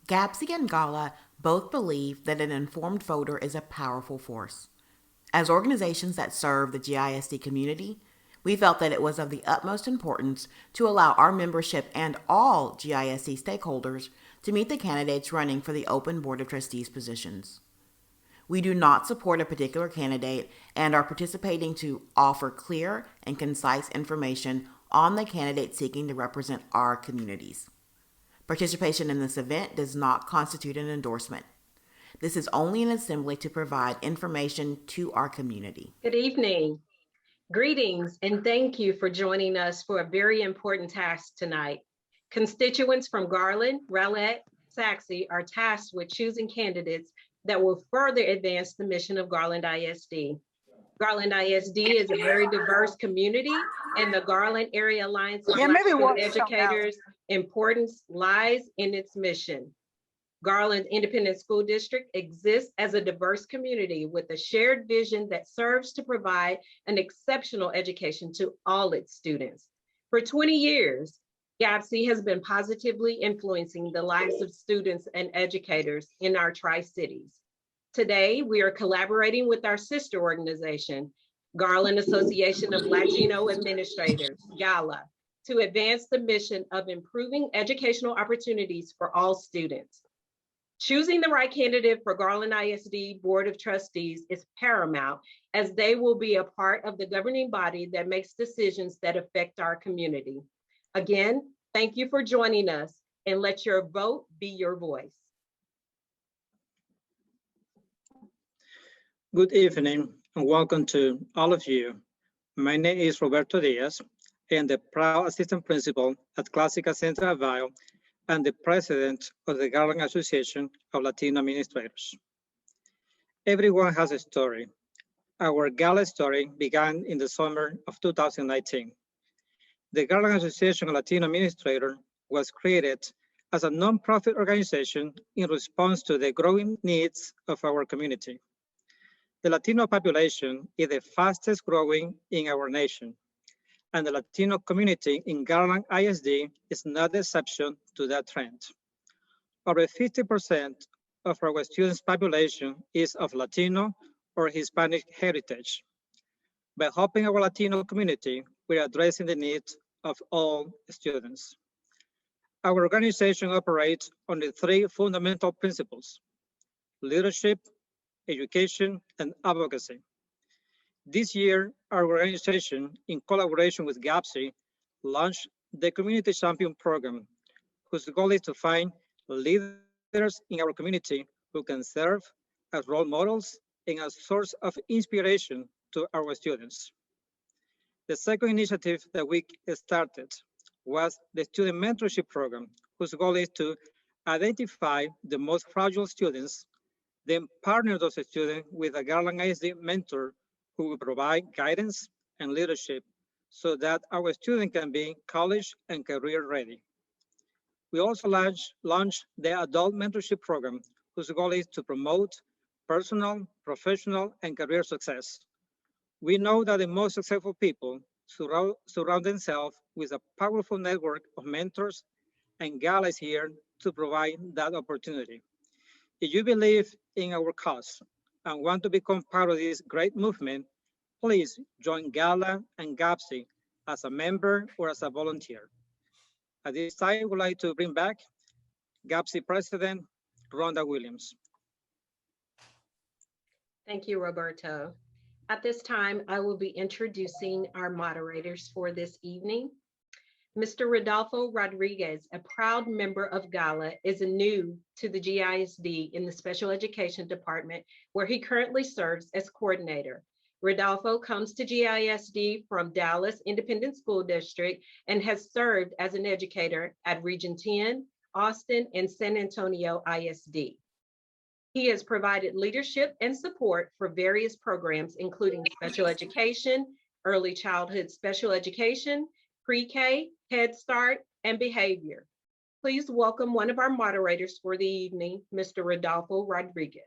GAABSE and GALA both believe that an informed voter is a powerful force. As organizations that serve the GISD community, we felt that it was of the utmost importance to allow our membership and all GISD stakeholders to meet the candidates running for the open Board of Trustees positions. We do not support a particular candidate and are participating to offer clear and concise information on the candidate seeking to represent our communities. Participation in this event does not constitute an endorsement. This is only an assembly to provide information to our community. Good evening. Greetings and thank you for joining us for a very important task tonight. Constituents from Garland, Rowlett, Sachse are tasked with choosing candidates that will further advance the mission of Garland ISD. Garland ISD is a very diverse community, and the Garland Area Alliance of Black School Educators' importance lies in its mission. Garland Independent School District exists as a diverse community with a shared vision that serves to provide an exceptional education to all its students. For 20 years, GAABSE has been positively influencing the lives of students and educators in our Tri-Cities. Today, we are collaborating with our sister organization, Garland Association of Latino Administrators, GALA, to advance the mission of improving educational opportunities for all students. Choosing the right candidate for Garland ISD Board of Trustees is paramount, as they will be a part of the governing body that makes decisions that affect our community. Again, thank you for joining us, and let your vote be your voice. Good evening and welcome to all of you. My name is Roberto Diaz. I am the proud assistant principal at Classica Central Ohio and the president of the Garland Association of Latino Administrators. Everyone has a story. Our Gala story began in the summer of 2019. The Garland Association of Latino Administrators was created as a nonprofit organization in response to the growing needs of our community. The Latino population is the fastest growing in our nation, and the Latino community in Garland ISD is not the exception to that trend. Over 50% of our students' population is of Latino or Hispanic heritage. By helping our Latino community, we are addressing the needs of all students. Our organization operates on the three fundamental principles: leadership, education, and advocacy. This year, our organization, in collaboration with GAABSE, launched the Community Champion Program, whose goal is to find leaders in our community who can serve as role models and a source of inspiration to our students. The second initiative that we started was the Student Mentorship Program, whose goal is to identify the most fragile students, then partner those students with a Garland ISD mentor who will provide guidance and leadership so that our students can be college and career ready. We also launched the Adult Mentorship Program, whose goal is to promote personal, professional, and career success. We know that the most successful people surround themselves with a powerful network of mentors, and GALA is here to provide that opportunity. If you believe in our cause and want to become part of this great movement, please join GALA and GAABSE as a member or as a volunteer. At this time, I would like to bring back GAABSE President Rhonda Williams. Thank you, Roberto. At this time, I will be introducing our moderators for this evening. Mr. Rodolfo Rodriguez, a proud member of GALA, is new to the GISD in the Special Education Department, where he currently serves as coordinator. Rodolfo comes to GISD from Dallas Independent School District and has served as an educator at Region 10, Austin, and San Antonio ISD. He has provided leadership and support for various programs, including special education, early childhood special education, pre-K, Head Start, and behavior. Please welcome one of our moderators for the evening, Mr. Rodolfo Rodriguez.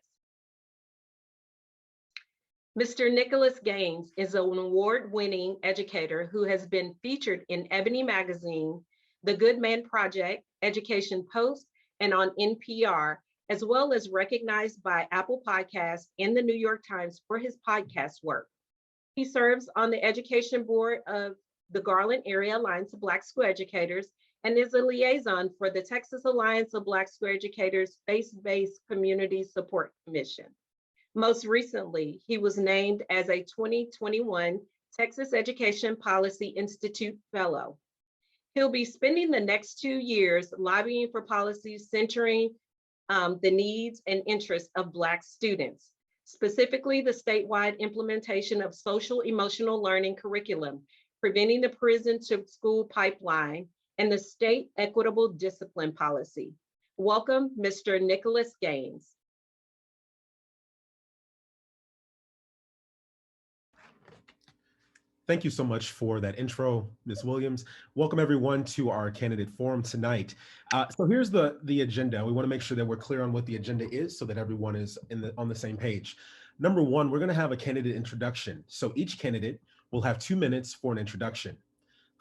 Mr. Nicholas Gaines is an award-winning educator who has been featured in Ebony Magazine, The Good Man Project, Education Post, and on NPR, as well as recognized by Apple Podcasts and the New York Times for his podcast work. He serves on the education board of the Garland Area Alliance of Black School Educators and is a liaison for the Texas Alliance of Black School Educators Faith-Based Community Support Commission. Most recently, he was named as a 2021 Texas Education Policy Institute Fellow. He'll be spending the next 2 years lobbying for policies centering the needs and interests of Black students, specifically the statewide implementation of social emotional learning curriculum, preventing the prison to school pipeline, and the state equitable discipline policy. Welcome, Mr. Nicholas Gaines. Thank you so much for that intro, Ms. Williams. Welcome everyone to our candidate forum tonight. So here's the agenda. We want to make sure that we're clear on what the agenda is so that everyone is on the same page. Number one, we're going to have a candidate introduction. So each candidate will have 2 minutes for an introduction.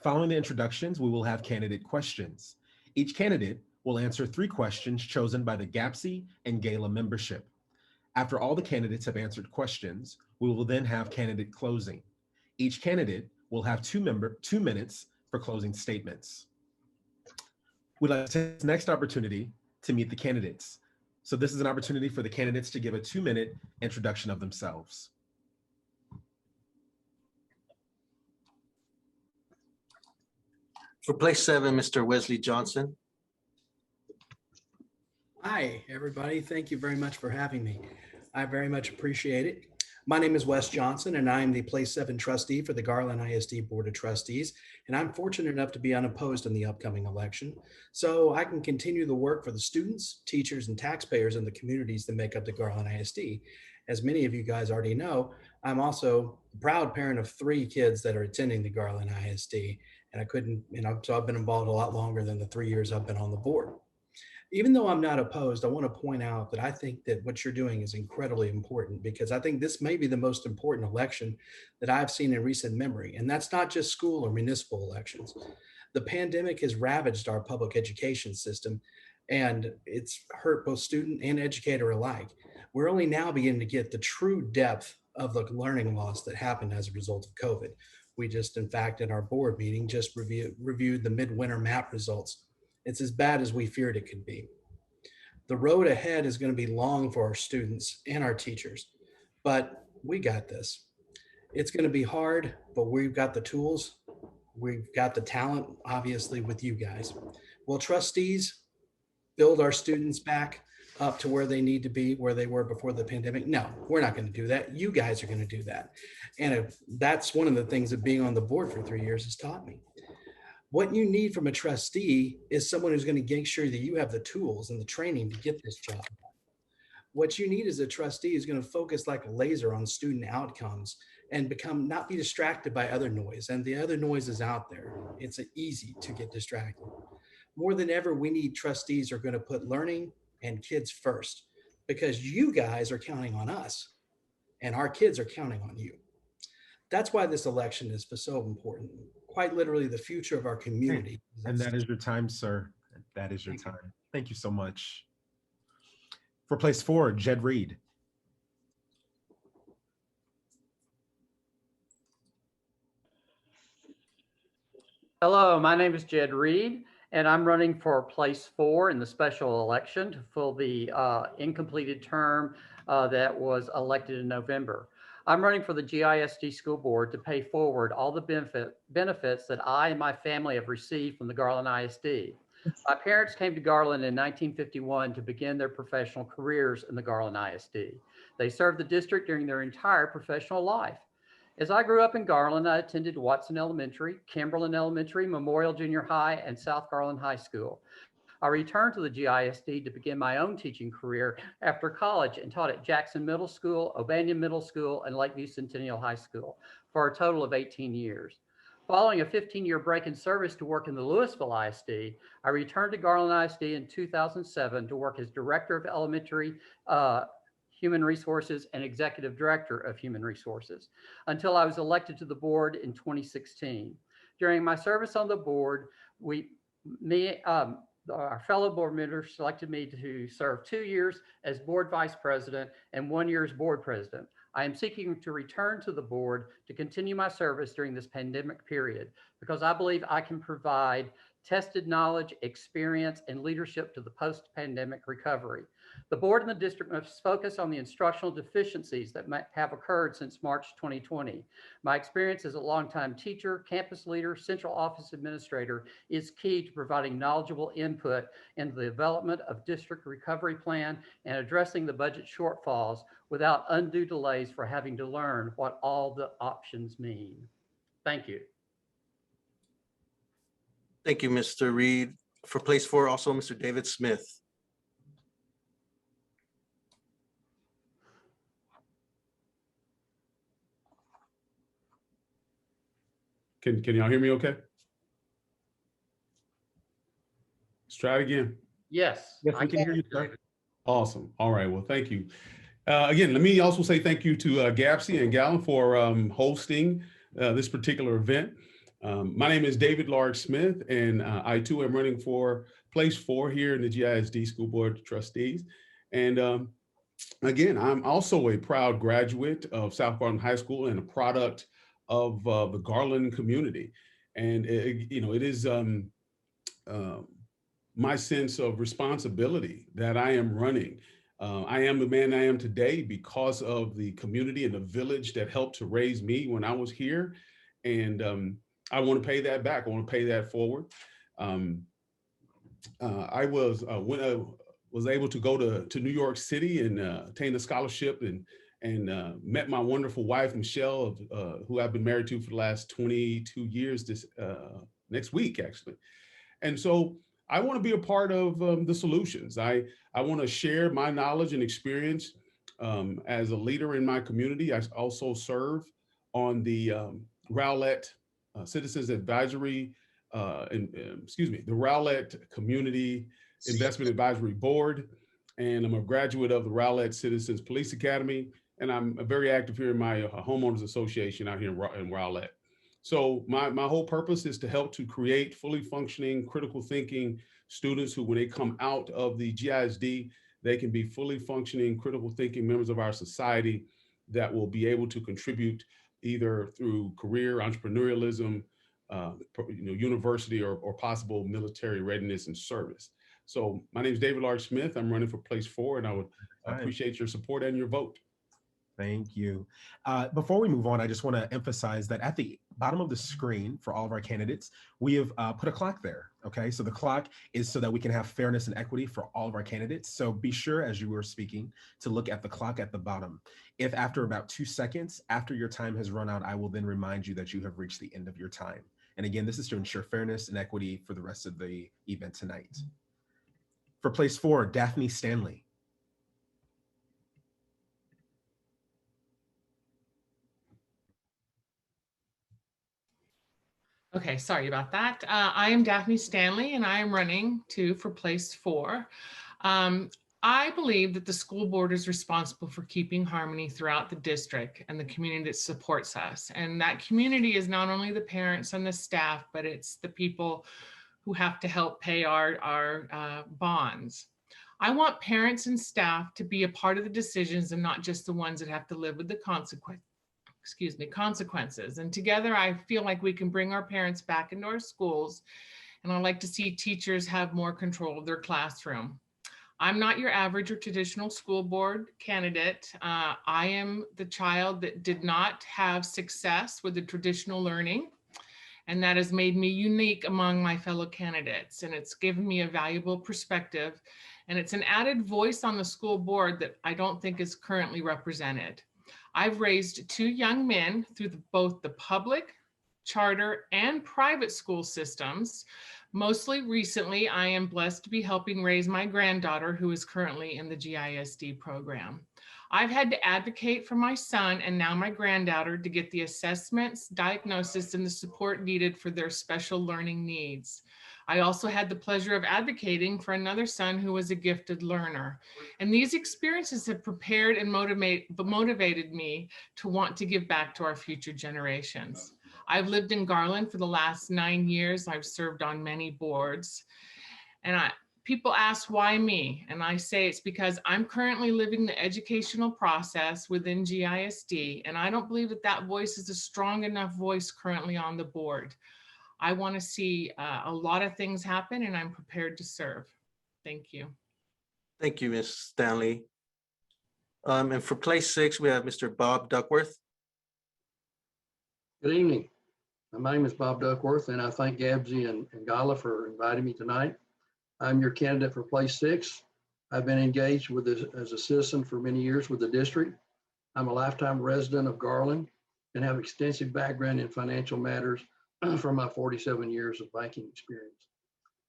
Following the introductions, we will have candidate questions. Each candidate will answer 3 questions chosen by the GAABSE and GALA membership. After all the candidates have answered questions, we will then have candidate closing. Each candidate will have 2 minutes for closing statements. We'd like to take this next opportunity to meet the candidates. So this is an opportunity for the candidates to give a 2-minute introduction of themselves. For place 7, Mr. Wesley Johnson. Hi, everybody. Thank you very much for having me. I very much appreciate it. My name is Wes Johnson, and I am the Place 7 trustee for the Garland ISD Board of Trustees, and I'm fortunate enough to be unopposed in the upcoming election, so I can continue the work for the students, teachers, and taxpayers in the communities that make up the Garland ISD. As many of you guys already know, I'm also a proud parent of 3 kids that are attending the Garland ISD, and I couldn't, so I've been involved a lot longer than the 3 years I've been on the board. Even though I'm not opposed, I want to point out that I think that what you're doing is incredibly important, because I think this may be the most important election that I've seen in recent memory. And that's not just school or municipal elections. The pandemic has ravaged our public education system, and it's hurt both student and educator alike. We're only now beginning to get the true depth of the learning loss that happened as a result of COVID. We just, in fact, in our board meeting, just reviewed the midwinter map results. It's as bad as we feared it could be. The road ahead is going to be long for our students and our teachers, but we got this. It's going to be hard, but we've got the tools. We've got the talent, obviously, with you guys. Will trustees build our students back up to where they need to be, where they were before the pandemic? No, we're not going to do that. You guys are going to do that. And that's one of the things that being on the board for 3 years has taught me. What you need from a trustee is someone who's going to make sure that you have the tools and the training to get this job done. What you need as a trustee is going to focus like a laser on student outcomes and not be distracted by other noise. And the other noise is out there. It's easy to get distracted. More than ever, we need trustees who are going to put learning and kids first, because you guys are counting on us and our kids are counting on you. That's why this election is so important. Quite literally the future of our community. And that is your time, sir. That is your time. Thank you so much. For place 4, Jed Reed. Hello, my name is Jed Reed, and I'm running for place 4 in the special election to fill the incompleted term that was elected in November. I'm running for the GISD school board to pay forward all the benefits that I and my family have received from the Garland ISD. My parents came to Garland in 1951 to begin their professional careers in the Garland ISD. They served the district during their entire professional life. As I grew up in Garland, I attended Watson Elementary, Kimberlin Elementary, Memorial Junior High, and South Garland High School. I returned to the GISD to begin my own teaching career after college and taught at Jackson Middle School, O'Banion Middle School, and Lakeview Centennial High School for a total of 18 years. Following a 15-year break in service to work in the Louisville ISD, I returned to Garland ISD in 2007 to work as Director of Elementary Human Resources and Executive Director of Human Resources until I was elected to the board in 2016. During my service on the board, our fellow board members selected me to serve 2 years as board vice president and 1 year as board president. I am seeking to return to the board to continue my service during this pandemic period because I believe I can provide tested knowledge, experience, and leadership to the post-pandemic recovery. The board and the district must focus on the instructional deficiencies that have occurred since March 2020. My experience as a longtime teacher, campus leader, central office administrator is key to providing knowledgeable input in the development of district recovery plan and addressing the budget shortfalls without undue delays for having to learn what all the options mean. Thank you. Thank you, Mr. Reed. For place 4, also Mr. David Smith. Can y'all hear me okay? Let's try it again. Yes, Yes, I we can hear you, sir. David. Awesome. All right. Well, thank you. Again, let me also say thank you to GAABSE and GALA for hosting this particular event. My name is David Large Smith, and I too am running for place 4 here in the GISD School Board of Trustees. And again, I'm also a proud graduate of South Garland High School and a product of the Garland community. And it is my sense of responsibility that I am running. I am the man I am today because of the community and the village that helped to raise me when I was here. And I want to pay that back. I want to pay that forward. I was able to go to New York City and attain a scholarship and met my wonderful wife, Michelle, who I've been married to for the last 22 years this next week, actually. And so I want to be a part of the solutions. I want to share my knowledge and experience as a leader in my community. I also serve on the Rowlett Citizens Advisory, the Rowlett Community Investment Advisory Board. And I'm a graduate of the Rowlett Citizens Police Academy. And I'm very active here in my homeowners association out here in Rowlett. So my whole purpose is to help to create fully functioning, critical thinking students who, when they come out of the GISD, they can be fully functioning, critical thinking members of our society that will be able to contribute either through career, entrepreneurialism, university, or possible military readiness and service. So my name is David Large Smith. I'm running for place 4, and I would appreciate your support and your vote. Thank you. Before we move on, I just want to emphasize that at the bottom of the screen for all of our candidates, we have put a clock there. Okay, so the clock is so that we can have fairness and equity for all of our candidates. So be sure, as you were speaking, to look at the clock at the bottom. If after about 2 seconds after your time has run out, I will then remind you that you have reached the end of your time. And again, this is to ensure fairness and equity for the rest of the event tonight. For place 4, Daphne Stanley. Okay, sorry about that. I am Daphne Stanley, and I am running for place 4. I believe that the school board is responsible for keeping harmony throughout the district and the community that supports us. And that community is not only the parents and the staff, but it's the people who have to help pay our bonds. I want parents and staff to be a part of the decisions and not just the ones that have to live with the consequences. And together, I feel like we can bring our parents back into our schools, and I like to see teachers have more control of their classroom. I'm not your average or traditional school board candidate. I am the child that did not have success with the traditional learning, and that has made me unique among my fellow candidates, and it's given me a valuable perspective, and it's an added voice on the school board that I don't think is currently represented. I've raised 2 young men through both the public, charter, and private school systems. Mostly recently, I am blessed to be helping raise my granddaughter, who is currently in the GISD program. I've had to advocate for my son and now my granddaughter to get the assessments, diagnosis, and the support needed for their special learning needs. I also had the pleasure of advocating for another son who was a gifted learner. And these experiences have prepared and motivated me to want to give back to our future generations. I've lived in Garland for the last 9 years. I've served on many boards. And people ask why me, and I say it's because I'm currently living the educational process within GISD, and I don't believe that that voice is a strong enough voice currently on the board. I want to see a lot of things happen, and I'm prepared to serve. Thank you. Thank you, Ms. Stanley. And for place 6, we have Mr. Bob Duckworth. Good evening. My name is Bob Duckworth, and I thank GAABSE and GALA for inviting me tonight. I'm your candidate for place 6. I've been engaged with this as a citizen for many years with the district. I'm a lifetime resident of Garland and have extensive background in financial matters from my 47 years of banking experience.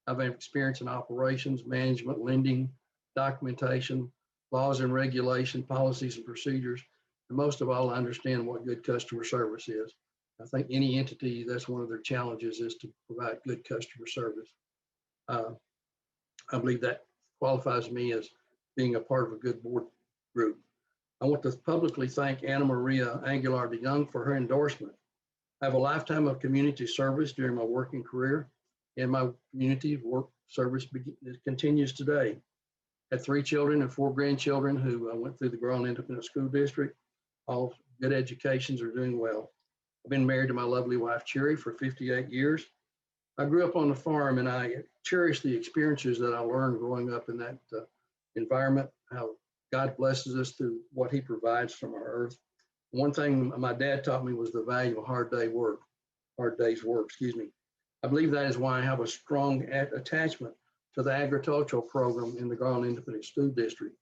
I've had experience in operations, management, lending, documentation, laws and regulation, policies and procedures, and most of all, I understand what good customer service is. I think any entity, that's one of their challenges, is to provide good customer service. I believe that qualifies me as being a part of a good board group. I want to publicly thank Anna Maria Aguilar de Young for her endorsement. I have a lifetime of community service during my working career, and my community work service continues today. I had 3 children and 4 grandchildren who went through the Garland Independent School District. All good educations, are doing well. I've been married to my lovely wife, Cherry, for 58 years. I grew up on the farm, and I cherish the experiences that I learned growing up in that environment, how God blesses us through what he provides from our earth. One thing my dad taught me was the value of hard day's work, I believe that is why I have a strong attachment to the agricultural program in the Garland Independent School District.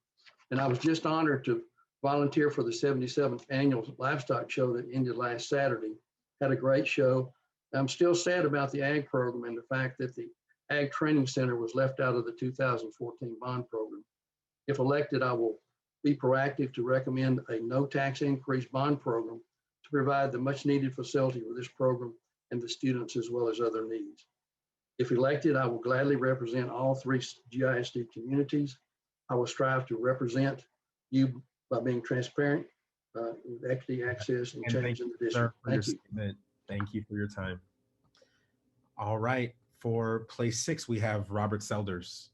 And I was just honored to volunteer for the 77th annual livestock show that ended last Saturday. Had a great show. I'm still sad about the ag program and the fact that the Ag Training Center was left out of the 2014 bond program. If elected, I will be proactive to recommend a no tax increase bond program to provide the much needed facility for this program and the students as well as other needs. If elected, I will gladly represent all 3 GISD communities. I will strive to represent you by being transparent, with equity, access, and change in the district. Thank you. Thank you for your time. All right, for place 6, we have Robert Selders.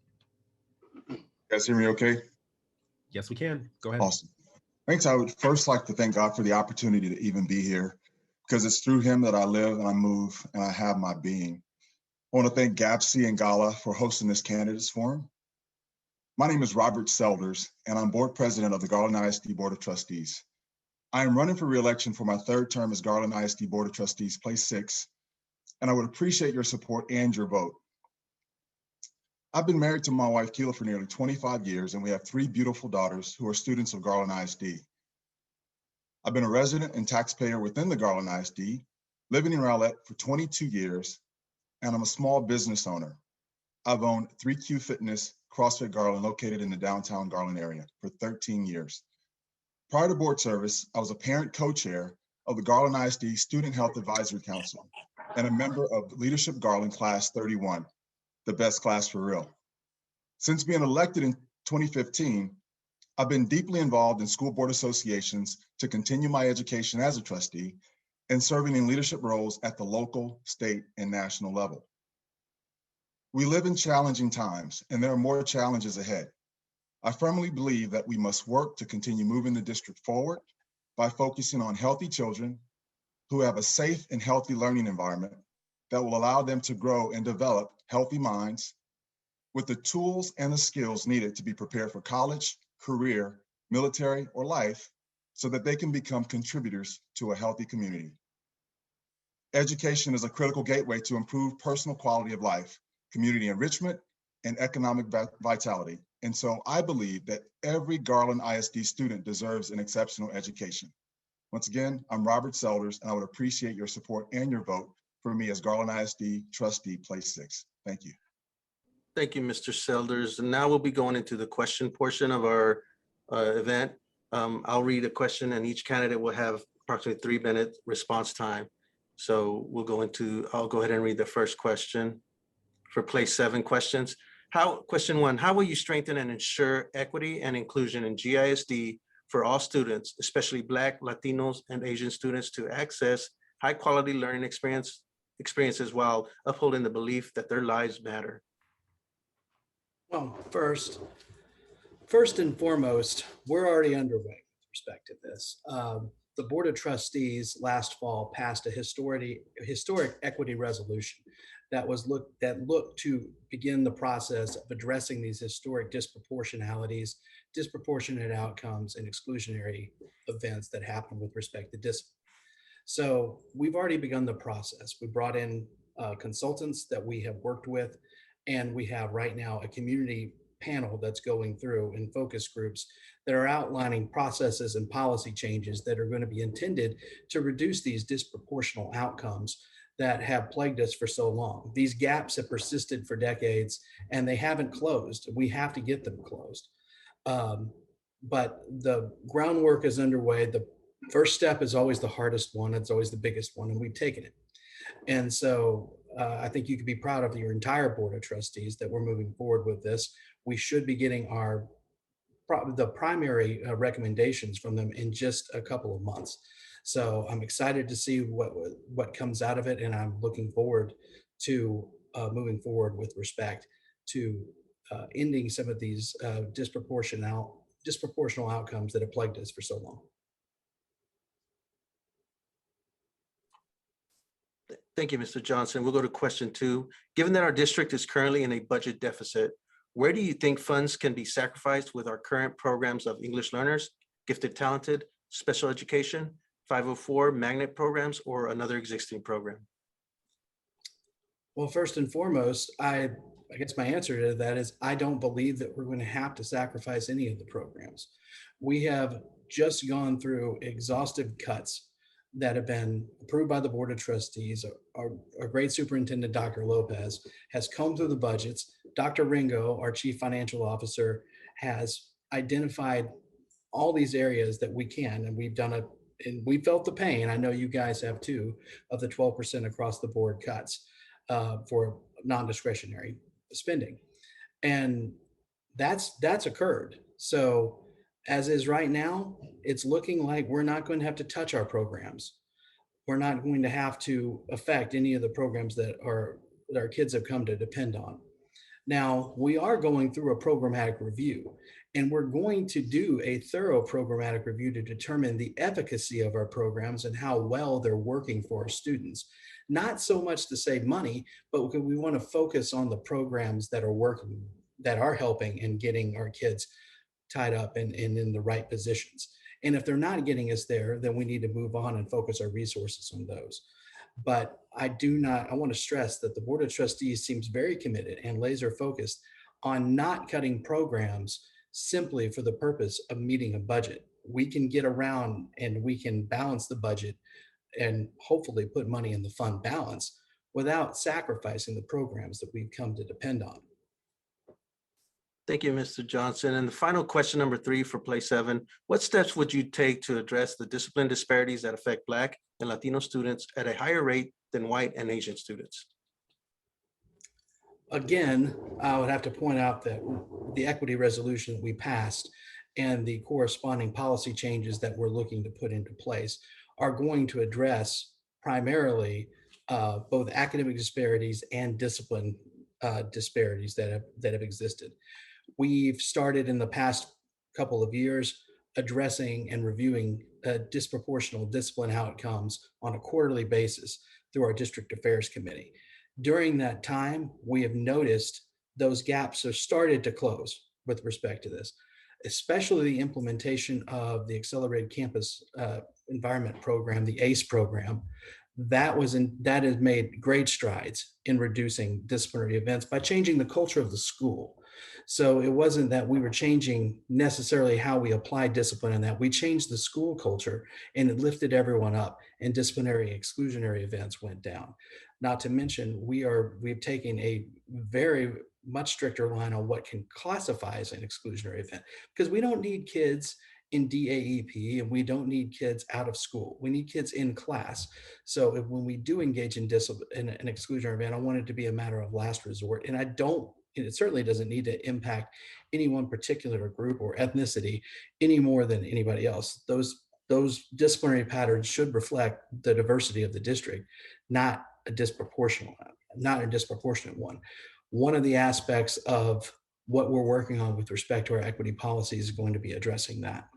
You guys hear me okay? Yes, we can. Go ahead. Awesome. Thanks. I would first like to thank God for the opportunity to even be here, because it's through him that I live and I move and I have my being. I want to thank GAABSE and GALA for hosting this candidates forum. My name is Robert Selders, and I'm board president of the Garland ISD Board of Trustees. I am running for re-election for my 3rd term as Garland ISD Board of Trustees, place 6, and I would appreciate your support and your vote. I've been married to my wife, Keela, for nearly 25 years, and we have 3 beautiful daughters who are students of Garland ISD. I've been a resident and taxpayer within the Garland ISD, living in Rowlett for 22 years, and I'm a small business owner. I've owned 3Q Fitness, CrossFit Garland, located in the downtown Garland area, for 13 years. Prior to board service, I was a parent co-chair of the Garland ISD Student Health Advisory Council and a member of Leadership Garland Class 31, the best class for real. Since being elected in 2015, I've been deeply involved in school board associations to continue my education as a trustee and serving in leadership roles at the local, state, and national level. We live in challenging times, and there are more challenges ahead. I firmly believe that we must work to continue moving the district forward by focusing on healthy children who have a safe and healthy learning environment that will allow them to grow and develop healthy minds with the tools and the skills needed to be prepared for college, career, military, or life so that they can become contributors to a healthy community. Education is a critical gateway to improve personal quality of life, community enrichment, and economic vitality. And so I believe that every Garland ISD student deserves an exceptional education. Once again, I'm Robert Selders, and I would appreciate your support and your vote for me as Garland ISD trustee, place 6. Thank you. Thank you, Mr. Selders. And now we'll be going into the question portion of our event. I'll read a question and each candidate will have approximately 3-minute response time. So I'll go ahead and read the first question for place 7 questions. Question 1, how will you strengthen and ensure equity and inclusion in GISD for all students, especially Black, Latinos, and Asian students, to access high quality learning experiences while upholding the belief that their lives matter? Well, first and foremost, we're already underway with respect to this. The Board of Trustees last fall passed a historic equity resolution that looked to begin the process of addressing these historic disproportionalities, disproportionate outcomes, and exclusionary events that happen with respect to discipline. So we've already begun the process. We brought in consultants that we have worked with, and we have right now a community panel that's going through in focus groups that are outlining processes and policy changes that are going to be intended to reduce these disproportional outcomes that have plagued us for so long. These gaps have persisted for decades and they haven't closed. We have to get them closed. But the groundwork is underway. The first step is always the hardest one. It's always the biggest one, and we've taken it. And so I think you could be proud of your entire Board of Trustees that we're moving forward with this. We should be getting the primary recommendations from them in just a couple of months. So I'm excited to see what comes out of it, and I'm looking forward to moving forward with respect to ending some of these disproportional outcomes that have plagued us for so long. Thank you, Mr. Johnson. We'll go to question 2. Given that our district is currently in a budget deficit, where do you think funds can be sacrificed with our current programs of English learners, gifted talented, special education, 504 magnet programs, or another existing program? Well, first and foremost, I guess my answer to that is I don't believe that we're going to have to sacrifice any of the programs. We have just gone through exhaustive cuts that have been approved by the Board of Trustees. Our great superintendent, Dr. Lopez, has combed through the budgets. Dr. Ringo, our chief financial officer, has identified all these areas that we can, and we've done it, and we felt the pain, I know you guys have too, of the 12% across the board cuts for non-discretionary spending. And that's occurred. So as is right now, it's looking like we're not going to have to touch our programs. We're not going to have to affect any of the programs that our kids have come to depend on. Now, we are going through a programmatic review, and we're going to do a thorough programmatic review to determine the efficacy of our programs and how well they're working for our students. Not so much to save money, but we want to focus on the programs that are working, that are helping and getting our kids tied up and in the right positions. And if they're not getting us there, then we need to move on and focus our resources on those. But I want to stress that the Board of Trustees seems very committed and laser focused on not cutting programs simply for the purpose of meeting a budget. We can get around and we can balance the budget and hopefully put money in the fund balance without sacrificing the programs that we've come to depend on. Thank you, Mr. Johnson. And the final question, number 3 for Play 7. What steps would you take to address the discipline disparities that affect Black and Latino students at a higher rate than white and Asian students? Again, I would have to point out that the equity resolution that we passed and the corresponding policy changes that we're looking to put into place are going to address primarily both academic disparities and discipline disparities that have existed. We've started in the past couple of years addressing and reviewing disproportional discipline outcomes on a quarterly basis through our District Affairs Committee. During that time, we have noticed those gaps have started to close with respect to this, especially the implementation of the Accelerated Campus Environment Program, the ACE program. That has made great strides in reducing disciplinary events by changing the culture of the school. So it wasn't that we were changing necessarily how we apply discipline, and that we changed the school culture and it lifted everyone up, and disciplinary exclusionary events went down. Not to mention, we've taken a very much stricter line on what can classify as an exclusionary event, because we don't need kids in DAEP and we don't need kids out of school. We need kids in class. So when we do engage in an exclusionary event, I want it to be a matter of last resort. And it certainly doesn't need to impact any one particular group or ethnicity any more than anybody else. Those disciplinary patterns should reflect the diversity of the district, not a disproportionate one. One of the aspects of what we're working on with respect to our equity policy is going to be addressing that.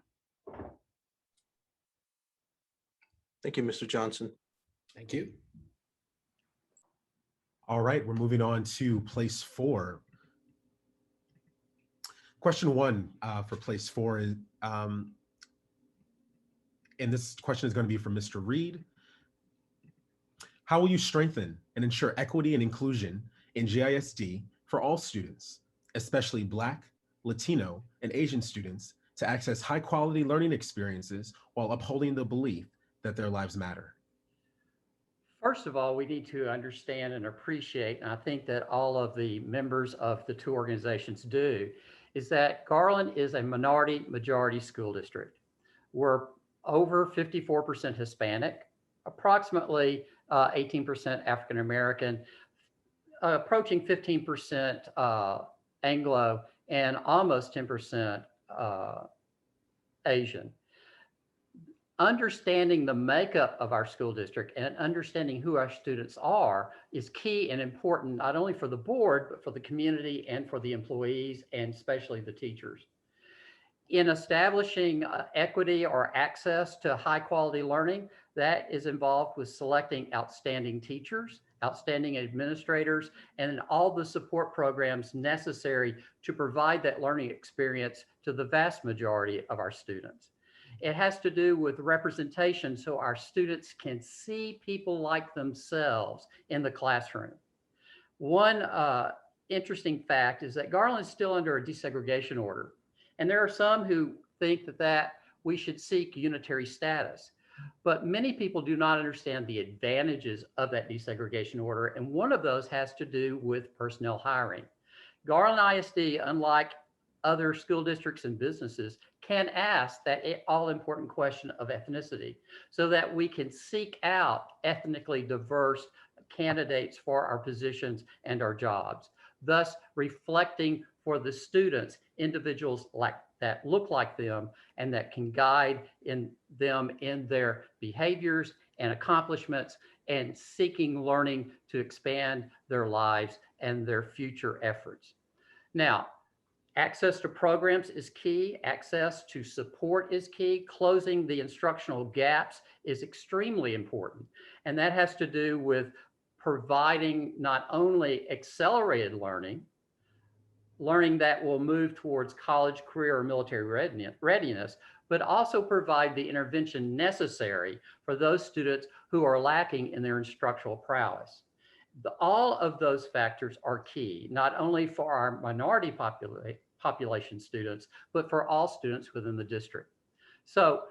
Thank you, Mr. Johnson. Thank you. All right, we're moving on to place 4. Question 1 for place 4 is, and this question is going to be from Mr. Reed. How will you strengthen and ensure equity and inclusion in GISD for all students, especially Black, Latino, and Asian students, to access high-quality learning experiences while upholding the belief that their lives matter? First of all, we need to understand and appreciate, and I think that all of the members of the 2 organizations do, is that Garland is a minority majority school district. We're over 54% Hispanic, approximately 18% African American, approaching 15% Anglo, and almost 10% Asian. Understanding the makeup of our school district and understanding who our students are is key and important, not only for the board, but for the community and for the employees, and especially the teachers. In establishing equity or access to high quality learning, that is involved with selecting outstanding teachers, outstanding administrators, and all the support programs necessary to provide that learning experience to the vast majority of our students. It has to do with representation so our students can see people like themselves in the classroom. One interesting fact is that Garland is still under a desegregation order. And there are some who think that we should seek unitary status. But many people do not understand the advantages of that desegregation order. And one of those has to do with personnel hiring. Garland ISD, unlike other school districts and businesses, can ask that all-important question of ethnicity so that we can seek out ethnically diverse candidates for our positions and our jobs, thus reflecting for the students individuals that look like them and that can guide them in their behaviors and accomplishments and seeking learning to expand their lives and their future efforts. Now, access to programs is key. Access to support is key. Closing the instructional gaps is extremely important. And that has to do with providing not only accelerated learning that will move towards college, career, or military readiness, but also provide the intervention necessary for those students who are lacking in their instructional prowess. All of those factors are key, not only for our minority population students, but for all students within the district. So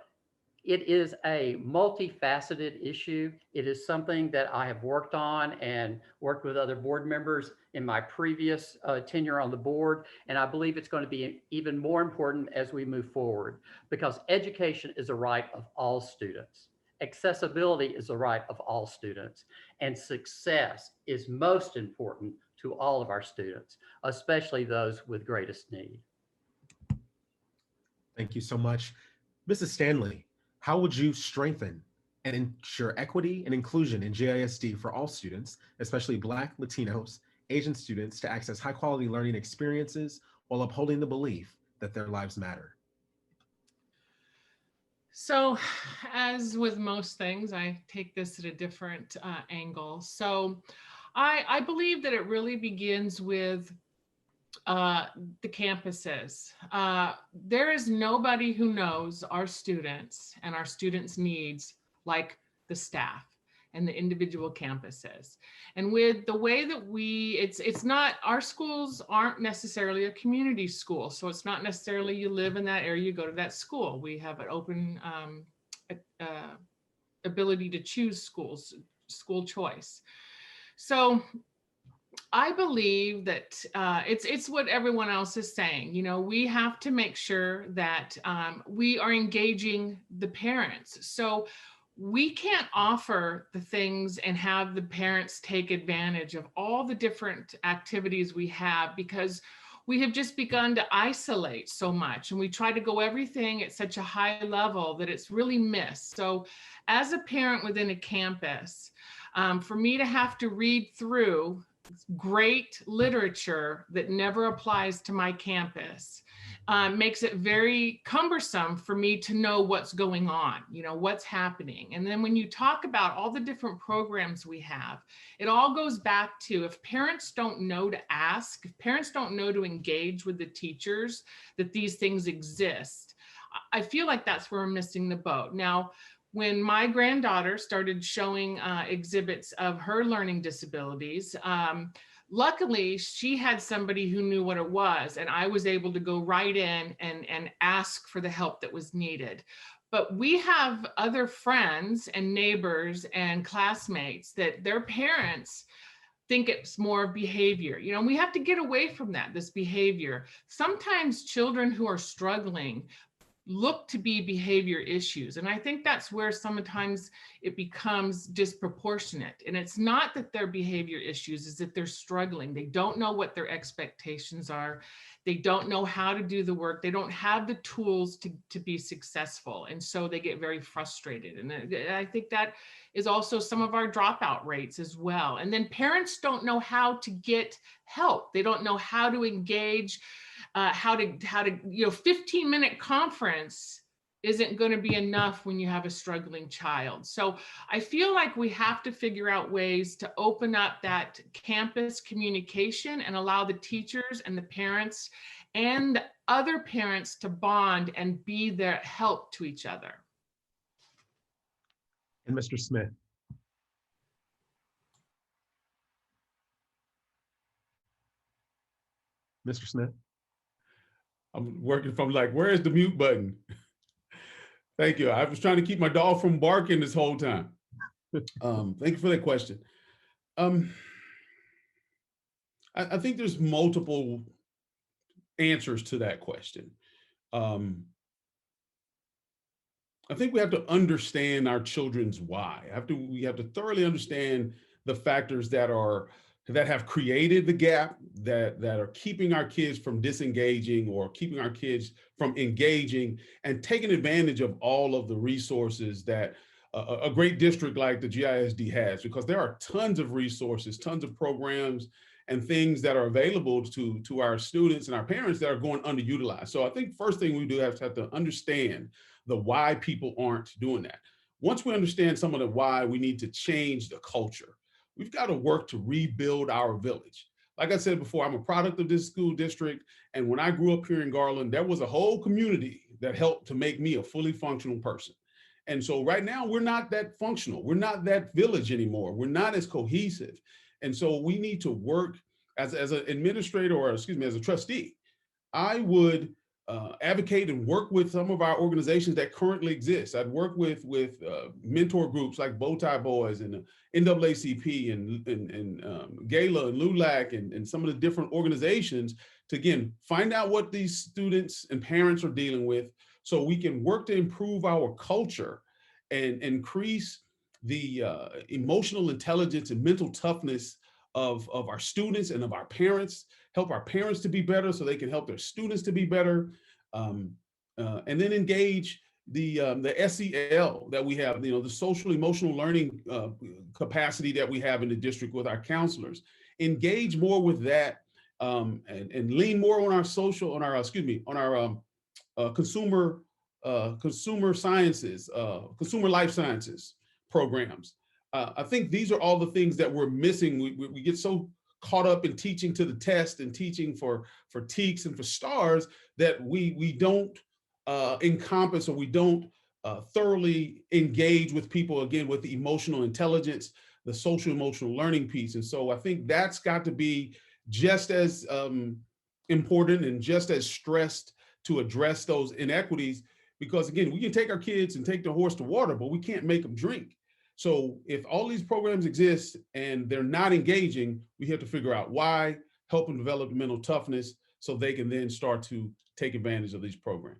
it is a multifaceted issue. It is something that I have worked on and worked with other board members in my previous tenure on the board. And I believe it's going to be even more important as we move forward, because education is a right of all students. Accessibility is a right of all students, and success is most important to all of our students, especially those with greatest need. Thank you so much. Mrs. Stanley, how would you strengthen and ensure equity and inclusion in GISD for all students, especially Black, Latinos, Asian students, to access high quality learning experiences while upholding the belief that their lives matter? So, as with most things, I take this at a different angle. So, I believe that it really begins with the campuses. There is nobody who knows our students and our students' needs like the staff and the individual campuses. And with the way that it's not, our schools aren't necessarily a community school. So it's not necessarily you live in that area, you go to that school. We have an open ability to choose schools, school choice. So I believe that it's what everyone else is saying. You know, we have to make sure that we are engaging the parents. So we can't offer the things and have the parents take advantage of all the different activities we have, because we have just begun to isolate so much, and we try to go everything at such a high level that it's really missed. So as a parent within a campus, for me to have to read through great literature that never applies to my campus makes it very cumbersome for me to know what's going on, what's happening. And then when you talk about all the different programs we have, it all goes back to, if parents don't know to ask, if parents don't know to engage with the teachers that these things exist, I feel like that's where we're missing the boat. Now, when my granddaughter started showing exhibits of her learning disabilities, luckily she had somebody who knew what it was, and I was able to go right in and ask for the help that was needed. But we have other friends and neighbors and classmates that their parents think it's more behavior. We have to get away from that, this behavior. Sometimes children who are struggling look to be behavior issues. And I think that's where sometimes it becomes disproportionate. And it's not that they're behavior issues, is that they're struggling. They don't know what their expectations are. They don't know how to do the work. They don't have the tools to be successful. And so they get very frustrated. And I think that is also some of our dropout rates as well. And then parents don't know how to get help. They don't know how to engage, how to 15-minute conference isn't going to be enough when you have a struggling child. So I feel like we have to figure out ways to open up that campus communication and allow the teachers and the parents and the other parents to bond and be their help to each other. And Mr. Smith. Mr. Smith. I'm working from where's the mute button? Thank you. I was trying to keep my dog from barking this whole time. Thank you for that question. I think there's multiple answers to that question. I think we have to understand our children's why. We have to thoroughly understand the factors that have created the gap, that are keeping our kids from disengaging or keeping our kids from engaging and taking advantage of all of the resources that a great district like the GISD has, because there are tons of resources, tons of programs and things that are available to our students and our parents that are going underutilized. So I think first thing we do have to understand the why people aren't doing that. Once we understand some of the why, we need to change the culture. We've got to work to rebuild our village. Like I said before, I'm a product of this school district. And when I grew up here in Garland, there was a whole community that helped to make me a fully functional person. And so right now, we're not that functional. We're not that village anymore. We're not as cohesive. And so we need to work as an administrator, or as a trustee. I would advocate and work with some of our organizations that currently exist. I'd work with mentor groups like Bowtie Boys and NAACP and GALA and LULAC and some of the different organizations to, again, find out what these students and parents are dealing with so we can work to improve our culture and increase the emotional intelligence and mental toughness of our students and of our parents, help our parents to be better so they can help their students to be better, and then engage the SEL that we have, the social emotional learning capacity that we have in the district with our counselors. Engage more with that and lean more on our consumer sciences, consumer life sciences programs. I think these are all the things that we're missing. We get so caught up in teaching to the test and teaching for TEKS and for STARS that we don't encompass, or we don't thoroughly engage with people, again, with the emotional intelligence, the social emotional learning piece. And so I think that's got to be just as important and just as stressed to address those inequities, because again, we can take our kids and take the horse to water, but we can't make them drink. So if all these programs exist and they're not engaging, we have to figure out why, help them develop mental toughness so they can then start to take advantage of these programs.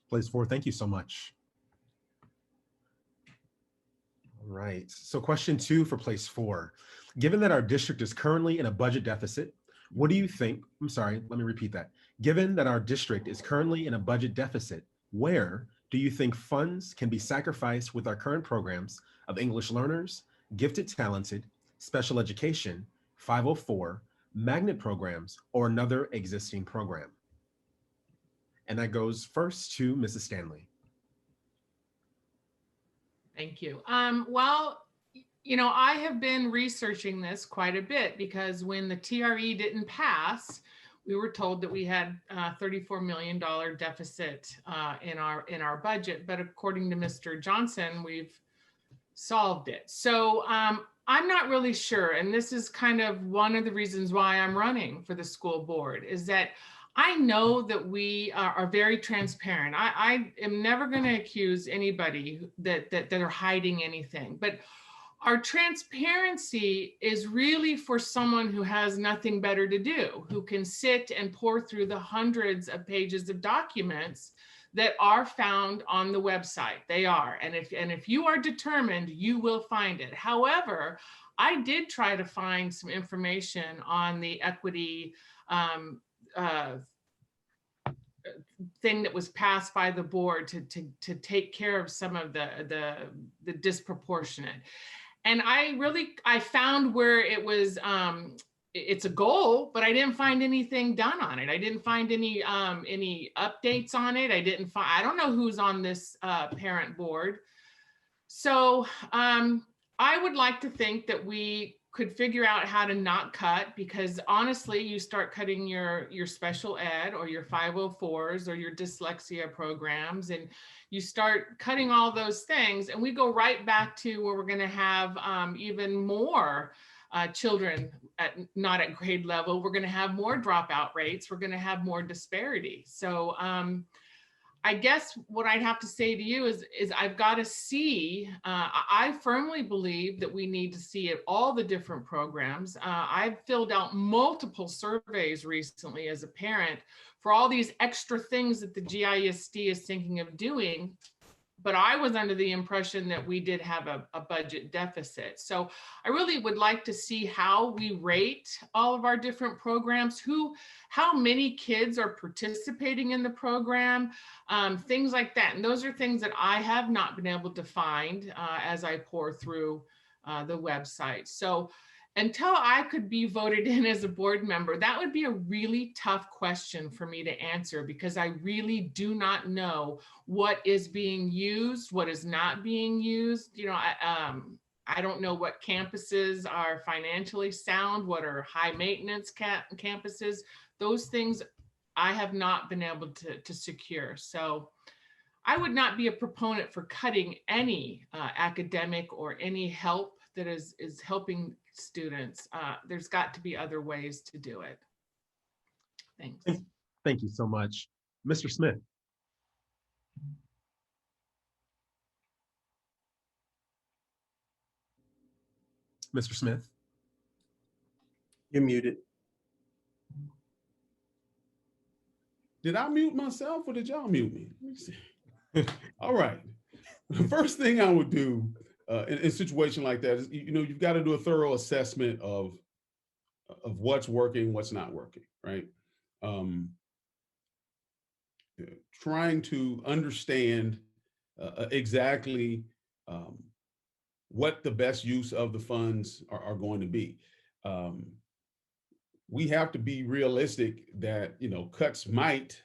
Place 4, thank you so much. All right, so question 2 for place 4. Given that our district is currently in a budget deficit, what do you think, let me repeat that. Given that our district is currently in a budget deficit, where do you think funds can be sacrificed with our current programs of English learners, gifted, talented, special education, 504, magnet programs, or another existing program? And that goes first to Mrs. Stanley. Thank you. Well, I have been researching this quite a bit because when the TRE didn't pass, we were told that we had a $34 million deficit in our budget. But according to Mr. Johnson, we've solved it. So I'm not really sure. And this is kind of one of the reasons why I'm running for the school board, is that I know that we are very transparent. I am never going to accuse anybody that are hiding anything, but our transparency is really for someone who has nothing better to do, who can sit and pour through the hundreds of pages of documents that are found on the website. They are. And if you are determined, you will find it. However, I did try to find some information on the equity thing that was passed by the board to take care of some of the disproportionate. And I found where it was, it's a goal, but I didn't find anything done on it. I didn't find any updates on it. I don't know who's on this parent board. So I would like to think that we could figure out how to not cut, because honestly, you start cutting your special ed or your 504s or your dyslexia programs, and you start cutting all those things, and we go right back to where we're going to have even more children not at grade level. We're going to have more dropout rates. We're going to have more disparity. So I guess what I'd have to say to you is I've got to see, I firmly believe that we need to see at all the different programs. I've filled out multiple surveys recently as a parent for all these extra things that the GISD is thinking of doing. But I was under the impression that we did have a budget deficit. So I really would like to see how we rate all of our different programs, how many kids are participating in the program, things like that. And those are things that I have not been able to find as I pour through the website. So until I could be voted in as a board member, that would be a really tough question for me to answer, because I really do not know what is being used, what is not being used. I don't know what campuses are financially sound, what are high maintenance campuses. Those things I have not been able to secure. So I would not be a proponent for cutting any academic or any help that is helping students. There's got to be other ways to do it. Thanks. Thank you so much. Mr. Smith. Mr. Smith. You're muted. Did I mute myself or did y'all mute me? Let me see. All right. The first thing I would do in a situation like that is, you've got to do a thorough assessment of what's working, what's not working, right? Trying to understand exactly what the best use of the funds are going to be. We have to be realistic that, cuts might,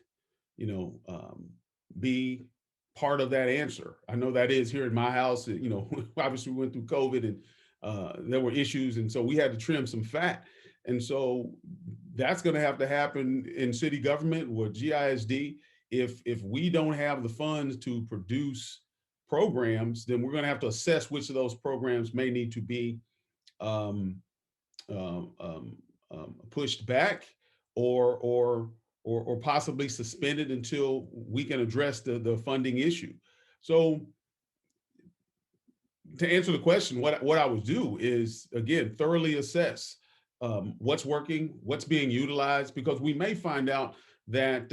be part of that answer. I know that is here in my house. Obviously we went through COVID and there were issues. And so we had to trim some fat. And so that's going to have to happen in city government with GISD. If we don't have the funds to produce programs, then we're going to have to assess which of those programs may need to be pushed back or possibly suspended until we can address the funding issue. So to answer the question, what I would do is, again, thoroughly assess what's working, what's being utilized, because we may find out that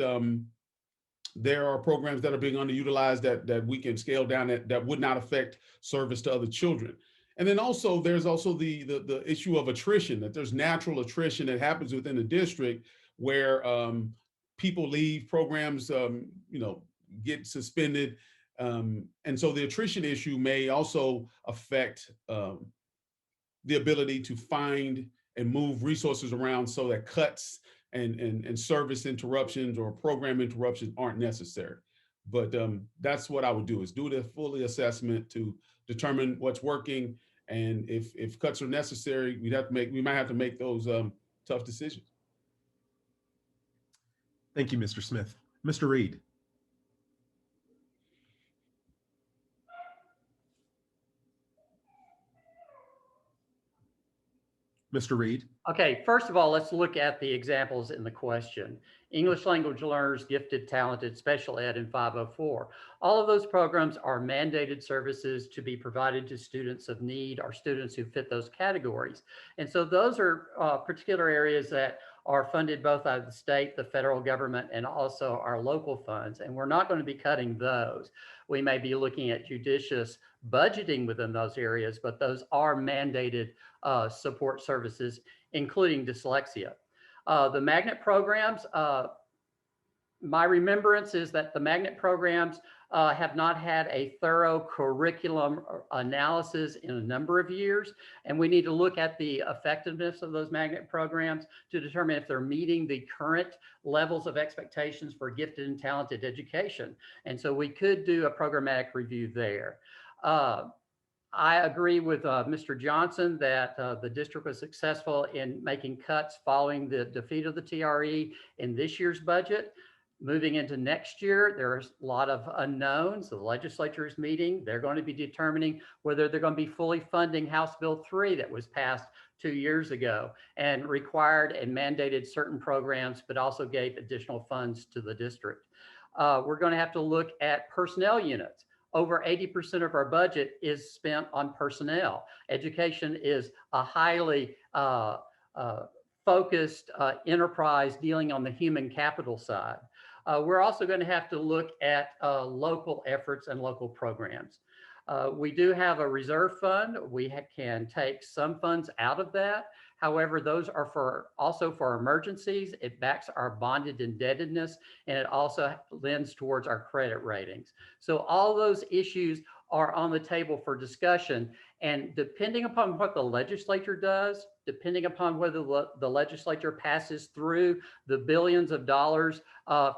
there are programs that are being underutilized that we can scale down that would not affect service to other children. And then also there's also the issue of attrition, that there's natural attrition that happens within the district where people leave, programs get suspended. And so the attrition issue may also affect the ability to find and move resources around so that cuts and service interruptions or program interruptions aren't necessary. But that's what I would do, is do the fully assessment to determine what's working. And if cuts are necessary, we might have to make those tough decisions. Thank you, Mr. Smith. Mr. Reed. Mr. Reed. Okay, first of all, let's look at the examples in the question. English language learners, gifted, talented, special ed, and 504. All of those programs are mandated services to be provided to students of need or students who fit those categories. And so those are particular areas that are funded both out of the state, the federal government, and also our local funds. And we're not going to be cutting those. We may be looking at judicious budgeting within those areas, but those are mandated support services, including dyslexia. The magnet programs, my remembrance is that the magnet programs have not had a thorough curriculum analysis in a number of years, and we need to look at the effectiveness of those magnet programs to determine if they're meeting the current levels of expectations for gifted and talented education. And so we could do a programmatic review there. I agree with Mr. Johnson that the district was successful in making cuts following the defeat of the TRE in this year's budget. Moving into next year, there's a lot of unknowns. The legislature is meeting. They're going to be determining whether they're going to be fully funding House Bill 3 that was passed 2 years ago and required and mandated certain programs, but also gave additional funds to the district. We're going to have to look at personnel units. Over 80% of our budget is spent on personnel. Education is a highly focused enterprise dealing on the human capital side. We're also going to have to look at local efforts and local programs. We do have a reserve fund. We can take some funds out of that. However, those are also for emergencies. It backs our bonded indebtedness, and it also lends towards our credit ratings. So all those issues are on the table for discussion. And depending upon what the legislature does, depending upon whether the legislature passes through the billions of dollars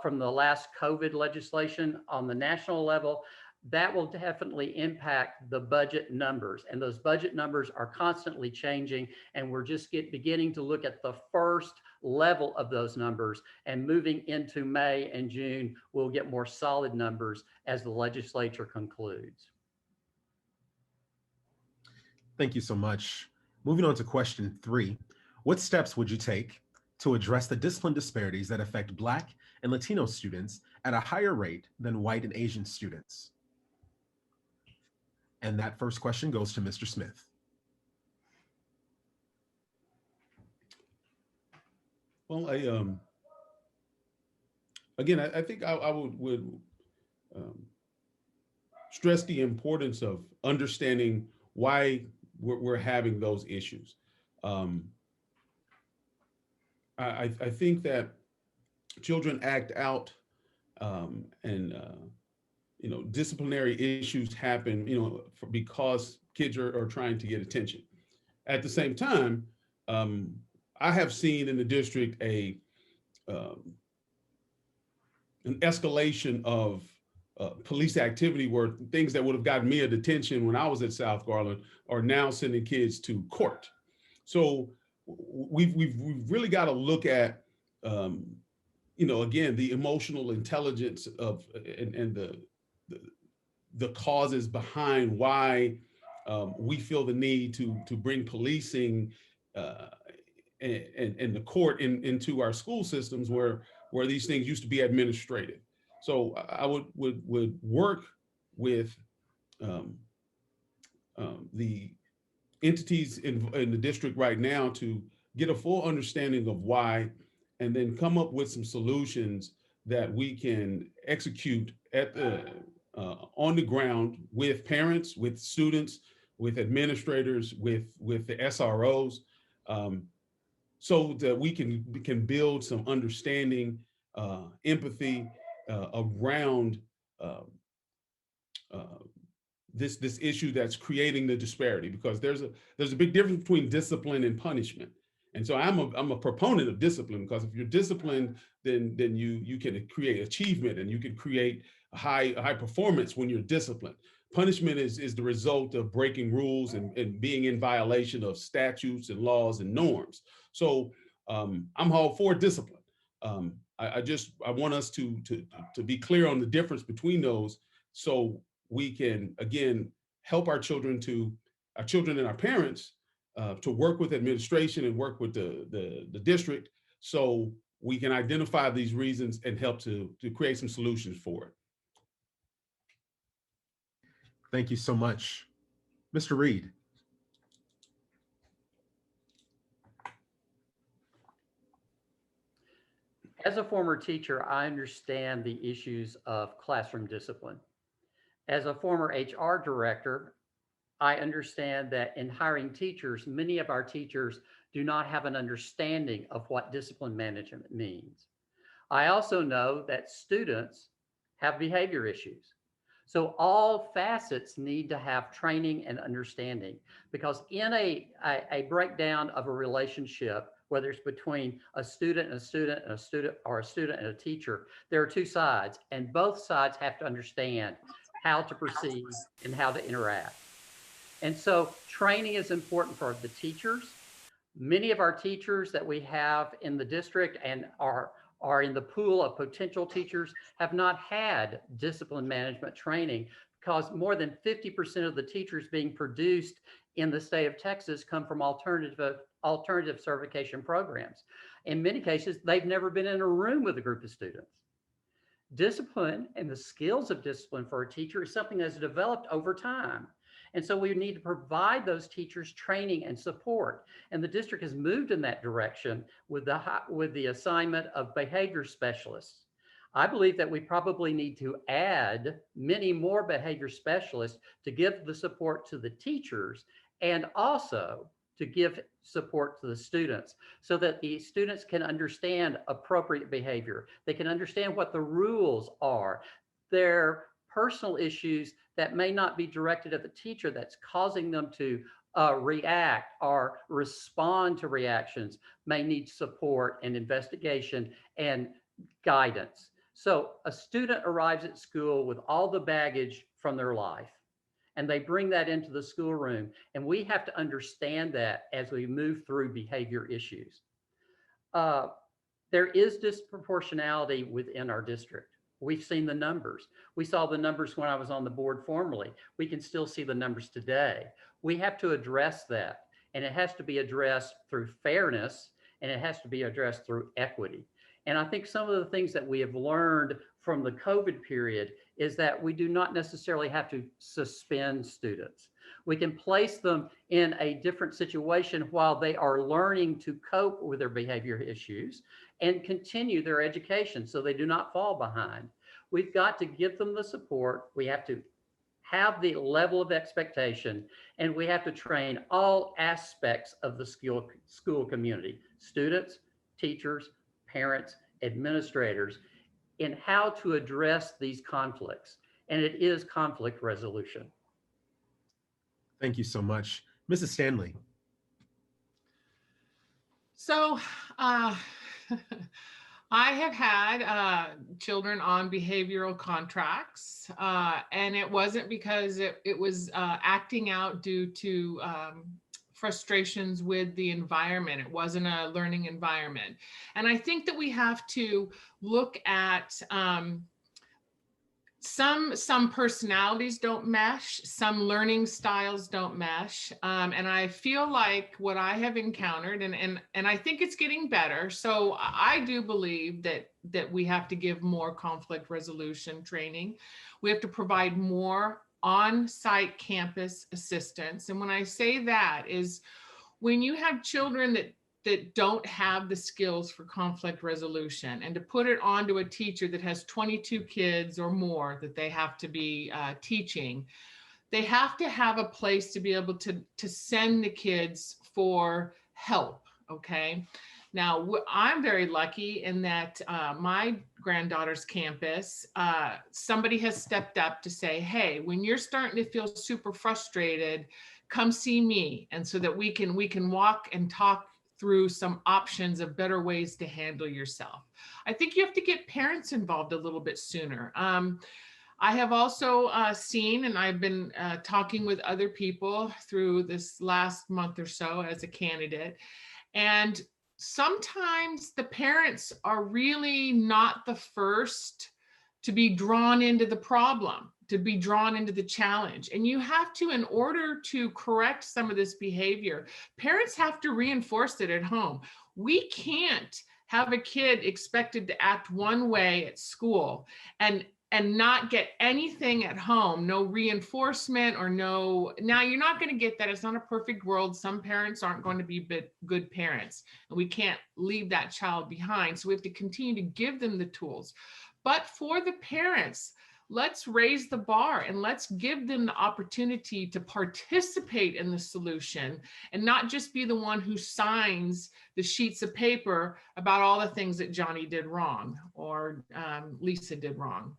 from the last COVID legislation on the national level, that will definitely impact the budget numbers. And those budget numbers are constantly changing. And we're just beginning to look at the first level of those numbers. And moving into May and June, we'll get more solid numbers as the legislature concludes. Thank you so much. Moving on to question 3. What steps would you take to address the discipline disparities that affect Black and Latino students at a higher rate than white and Asian students? And that first question goes to Mr. Smith. Well, I think I would stress the importance of understanding why we're having those issues. I think that children act out and disciplinary issues happen, because kids are trying to get attention. At the same time, I have seen in the district an escalation of police activity where things that would have gotten me a detention when I was at South Garland are now sending kids to court. So we've really got to look at, again, the emotional intelligence of and the causes behind why we feel the need to bring policing and the court into our school systems where these things used to be administrative. So I would work with the entities in the district right now to get a full understanding of why, and then come up with some solutions that we can execute at the on the ground with parents, with students, with administrators, with the SROs, so that we can build some understanding, empathy around this issue that's creating the disparity, because there's a big difference between discipline and punishment. And so I'm a proponent of discipline, because if you're disciplined, then you can create achievement and you can create a high performance when you're disciplined. Punishment is the result of breaking rules and being in violation of statutes and laws and norms. So I'm all for discipline. I want us to be clear on the difference between those, so we can, again, help our children and our parents to work with administration and work with the district, so we can identify these reasons and help to create some solutions for it. Thank you so much. Mr. Reed. As a former teacher, I understand the issues of classroom discipline. As a former HR director, I understand that in hiring teachers, many of our teachers do not have an understanding of what discipline management means. I also know that students have behavior issues. So all facets need to have training and understanding, because in a breakdown of a relationship, whether it's between a student and a student and a student, or a student and a teacher, there are two sides, and both sides have to understand how to proceed and how to interact. And so training is important for the teachers. Many of our teachers that we have in the district and are in the pool of potential teachers have not had discipline management training, because more than 50% of the teachers being produced in the state of Texas come from alternative certification programs. In many cases, they've never been in a room with a group of students. Discipline and the skills of discipline for a teacher is something that's developed over time. And so we need to provide those teachers training and support. And the district has moved in that direction with the assignment of behavior specialists. I believe that we probably need to add many more behavior specialists to give the support to the teachers, and also to give support to the students, so that the students can understand appropriate behavior. They can understand what the rules are. Their personal issues that may not be directed at the teacher that's causing them to react or respond to reactions may need support and investigation and guidance. So a student arrives at school with all the baggage from their life, and they bring that into the schoolroom, and we have to understand that as we move through behavior issues. There is disproportionality within our district. We've seen the numbers. We saw the numbers when I was on the board formerly. We can still see the numbers today. We have to address that, and it has to be addressed through fairness, and it has to be addressed through equity. And I think some of the things that we have learned from the COVID period is that we do not necessarily have to suspend students. We can place them in a different situation while they are learning to cope with their behavior issues and continue their education so they do not fall behind. We've got to give them the support. We have to have the level of expectation, and we have to train all aspects of the school community, students, teachers, parents, administrators, in how to address these conflicts. And it is conflict resolution. Thank you so much. Mrs. Stanley. So I have had children on behavioral contracts, and it wasn't because it was acting out due to frustrations with the environment. It wasn't a learning environment. And I think that we have to look at some personalities don't mesh, some learning styles don't mesh. And I feel like what I have encountered, and I think it's getting better. So I do believe that we have to give more conflict resolution training. We have to provide more on-site campus assistance. And when I say that is when you have children that don't have the skills for conflict resolution, and to put it onto a teacher that has 22 kids or more that they have to be teaching, they have to have a place to be able to send the kids for help, okay? Now, I'm very lucky in that my granddaughter's campus, somebody has stepped up to say, hey, when you're starting to feel super frustrated, come see me. And so that we can walk and talk through some options of better ways to handle yourself. I think you have to get parents involved a little bit sooner. I have also seen, and I've been talking with other people through this last month or so as a candidate, and sometimes the parents are really not the first to be drawn into the problem, to be drawn into the challenge. And you have to, in order to correct some of this behavior, parents have to reinforce it at home. We can't have a kid expected to act one way at school and not get anything at home, no reinforcement or no, now you're not going to get that. It's not a perfect world. Some parents aren't going to be good parents, and we can't leave that child behind. So we have to continue to give them the tools. But for the parents, let's raise the bar and let's give them the opportunity to participate in the solution and not just be the one who signs the sheets of paper about all the things that Johnny did wrong or Lisa did wrong.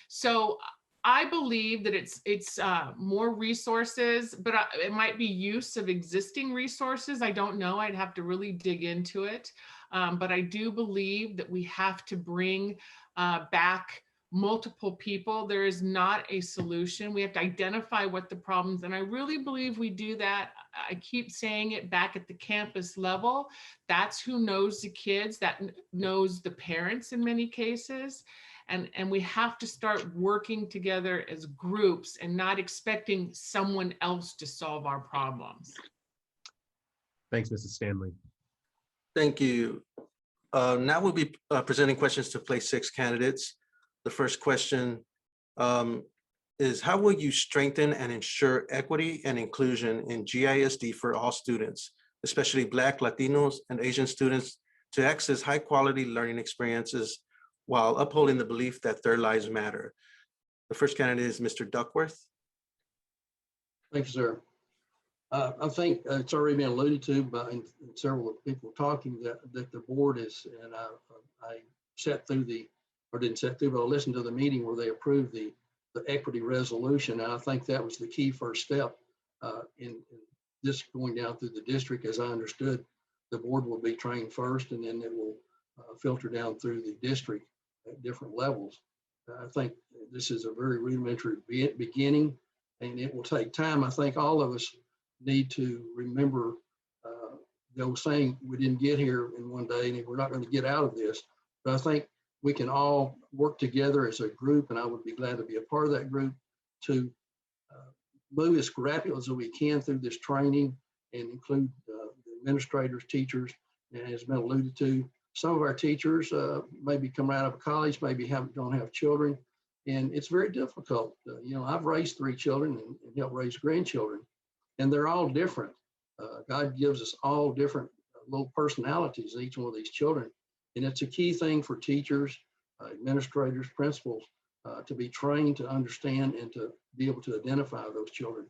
So I believe that it's more resources, but it might be use of existing resources. I don't know. I'd have to really dig into it. But I do believe that we have to bring back multiple people. There is not a solution. We have to identify what the problems, and I really believe we do that. I keep saying it, back at the campus level. That's who knows the kids, that knows the parents in many cases. And we have to start working together as groups and not expecting someone else to solve our problems. Thanks, Mrs. Stanley. Thank you. Now we'll be presenting questions to place 6 candidates. The first question is, how will you strengthen and ensure equity and inclusion in GISD for all students, especially Black, Latinos, and Asian students, to access high quality learning experiences while upholding the belief that their lives matter? The first candidate is Mr. Duckworth. Thank you, sir. I think it's already been alluded to by several people talking that the board is, and I sat through didn't sit through, but I listened to the meeting where they approved the equity resolution. And I think that was the key first step in this going down through the district. As I understood, the board will be trained first, and then it will filter down through the district at different levels. I think this is a very rudimentary beginning, and it will take time. I think all of us need to remember the old saying, we didn't get here in one day and we're not going to get out of this. But I think we can all work together as a group, and I would be glad to be a part of that group, to move as rapidly as we can through this training and include the administrators, teachers, and as been alluded to, some of our teachers maybe come out of college, maybe don't have children, and it's very difficult. I've raised 3 children and helped raise grandchildren, and they're all different. God gives us all different little personalities, each one of these children. And it's a key thing for teachers, administrators, principals, to be trained to understand and to be able to identify those children.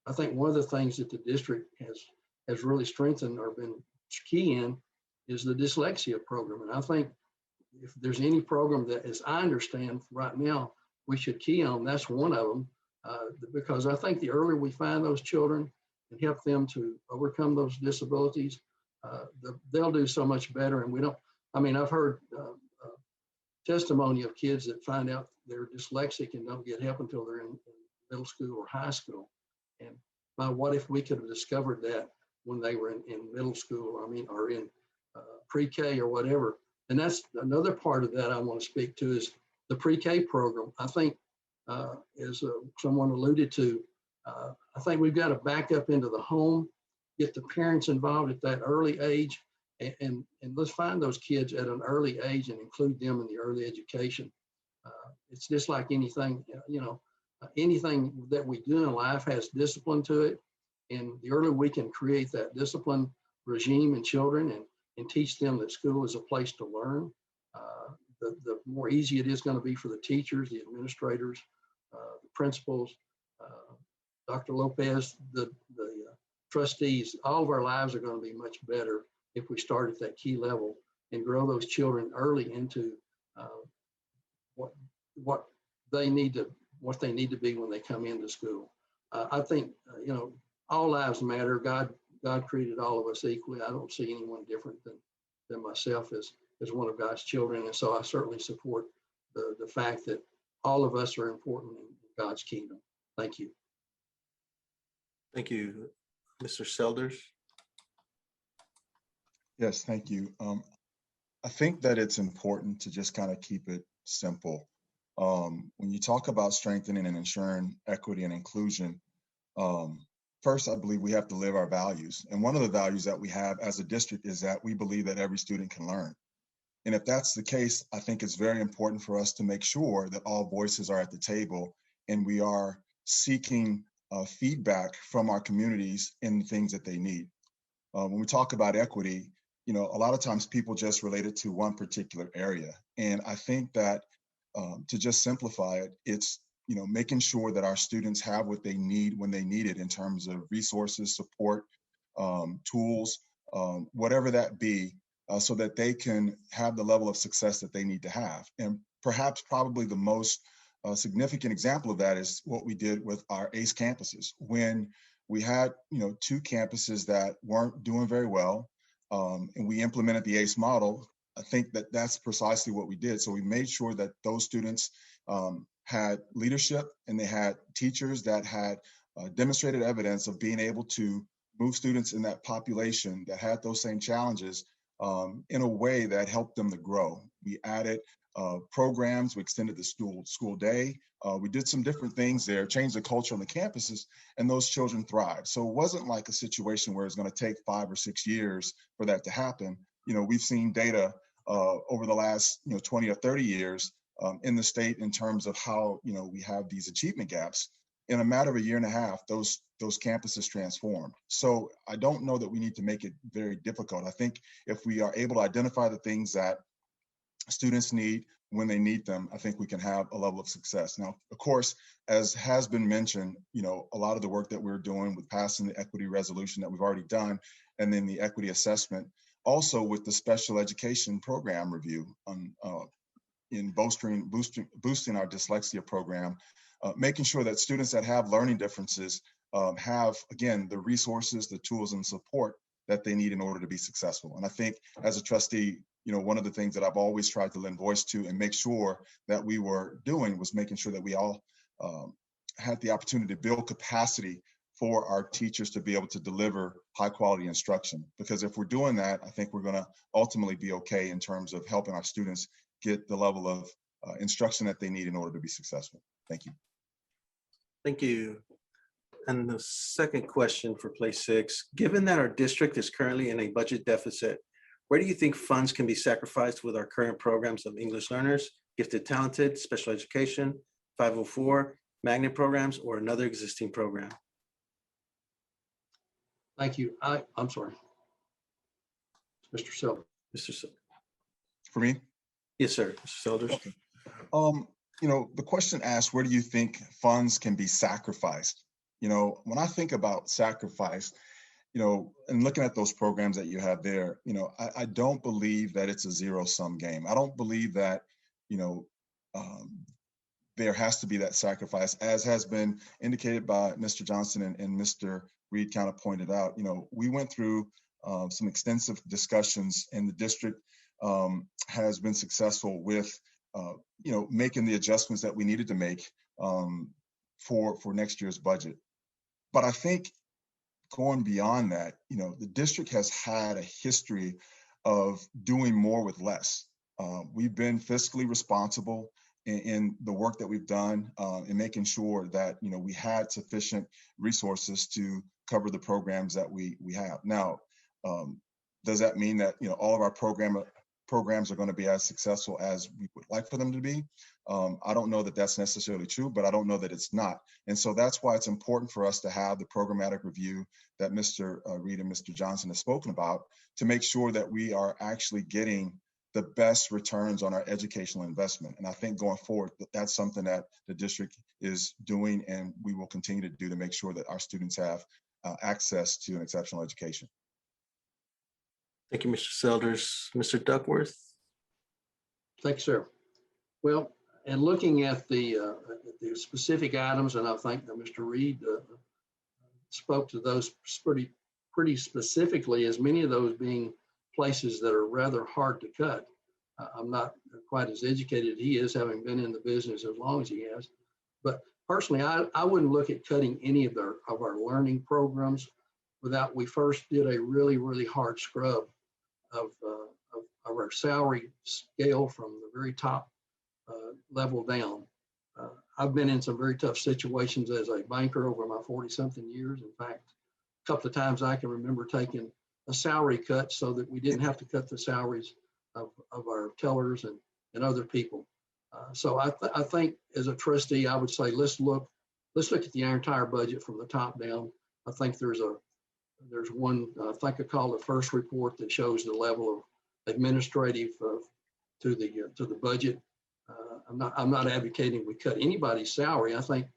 I think one of the things that the district has really strengthened or been key in is the dyslexia program. And I think if there's any program that, as I understand right now, we should key on, that's one of them, because I think the earlier we find those children and help them to overcome those disabilities, they'll do so much better. And I've heard testimony of kids that find out they're dyslexic and don't get help until they're in middle school or high school. And what if we could have discovered that when they were in middle school, or in pre-K or whatever. And that's another part of that I want to speak to, is the pre-K program. I think, as someone alluded to, I think we've got to back up into the home, get the parents involved at that early age, and let's find those kids at an early age and include them in the early education. It's just like anything, anything that we do in life has discipline to it. And the earlier we can create that discipline regime in children and teach them that school is a place to learn, the more easy it is going to be for the teachers, the administrators, the principals, Dr. Lopez, the trustees. All of our lives are going to be much better if we start at that key level and grow those children early into what they need to be when they come into school. I think all lives matter. God created all of us equally. I don't see anyone different than myself as one of God's children, and so I certainly support the fact that all of us are important in God's kingdom. Thank you. Thank you, Mr. Selders. Yes, thank you. I think that it's important to just kind of keep it simple. When you talk about strengthening and ensuring equity and inclusion, first, I believe we have to live our values. And one of the values that we have as a district is that we believe that every student can learn. And if that's the case, I think it's very important for us to make sure that all voices are at the table and we are seeking feedback from our communities in the things that they need. When we talk about equity, a lot of times people just relate it to one particular area. And I think that to just simplify it, it's making sure that our students have what they need when they need it in terms of resources, support, tools, whatever that be, so that they can have the level of success that they need to have. And perhaps probably the most significant example of that is what we did with our ACE campuses. When we had, 2 campuses that weren't doing very well, and we implemented the ACE model, I think that that's precisely what we did. So we made sure that those students had leadership and they had teachers that had demonstrated evidence of being able to move students in that population that had those same challenges in a way that helped them to grow. We added programs, we extended the school day. We did some different things there, changed the culture on the campuses, and those children thrived. So it wasn't like a situation where it's going to take 5 or 6 years for that to happen. We've seen data over the last 20 or 30 years in the state in terms of how we have these achievement gaps. In a matter of a year and a half, those campuses transformed. So I don't know that we need to make it very difficult. I think if we are able to identify the things that students need when they need them, I think we can have a level of success. Now, of course, as has been mentioned, a lot of the work that we're doing with passing the equity resolution that we've already done, and then the equity assessment, also with the special education program review on in boosting our dyslexia program, making sure that students that have learning differences have, again, the resources, the tools, and support that they need in order to be successful. And I think as a trustee, one of the things that I've always tried to lend voice to and make sure that we were doing was making sure that we all had the opportunity to build capacity for our teachers to be able to deliver high quality instruction. Because if we're doing that, I think we're going to ultimately be okay in terms of helping our students get the level of instruction that they need in order to be successful. Thank you. Thank you. And the second question for place 6, given that our district is currently in a budget deficit, where do you think funds can be sacrificed with our current programs of English learners, gifted talented, special education, 504, magnet programs, or another existing program? Thank you. I'm sorry. Mr. Silver. Mr. Selders. For me? Yes, sir. Mr. Selders. Okay. The question asks, where do you think funds can be sacrificed? When I think about sacrifice, and looking at those programs that you have there, I don't believe that it's a zero-sum game. I don't believe that, there has to be that sacrifice, as has been indicated by Mr. Johnson and Mr. Reed kind of pointed out. We went through some extensive discussions, and the district has been successful with, making the adjustments that we needed to make for next year's budget. But I think going beyond that, the district has had a history of doing more with less. We've been fiscally responsible in the work that we've done in making sure that, we had sufficient resources to cover the programs that we have. Now, does that mean that, all of our programs are going to be as successful as we would like for them to be? I don't know that that's necessarily true, but I don't know that it's not. And so that's why it's important for us to have the programmatic review that Mr. Reed and Mr. Johnson have spoken about, to make sure that we are actually getting the best returns on our educational investment. And I think going forward, that's something that the district is doing, and we will continue to do to make sure that our students have access to an exceptional education. Thank you, Mr. Selders. Mr. Duckworth. Thanks, sir. Well, And looking at the specific items, and I think that Mr. Reed spoke to those pretty specifically, as many of those being places that are rather hard to cut. I'm not quite as educated as he is, having been in the business as long as he has. But personally, I wouldn't look at cutting any of our learning programs without we first did a really, really hard scrub of our salary scale from the very top level down. I've been in some very tough situations as a banker over my 40-something years. In fact, a couple of times I can remember taking a salary cut so that we didn't have to cut the salaries of our tellers and other people. So I think as a trustee, I would say let's look at the entire budget from the top down. I think there's one I think I call the first report that shows the level of administrative to the budget. I'm not advocating we cut anybody's salary. I think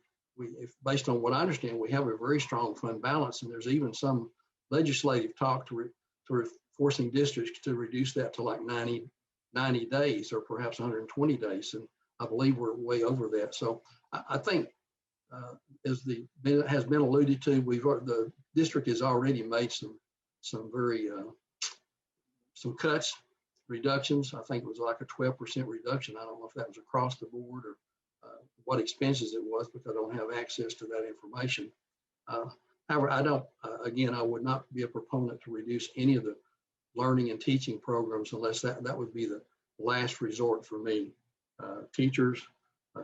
based on what I understand, we have a very strong fund balance, and there's even some legislative talk to forcing districts to reduce that to like 90 days or perhaps 120 days. And I believe we're way over that. So I think as has been alluded to, the district has already made some cuts, reductions. I think it was like a 12% reduction. I don't know if that was across the board or what expenses it was, because I don't have access to that information. However, I would not be a proponent to reduce any of the learning and teaching programs unless that would be the last resort for me. Teachers,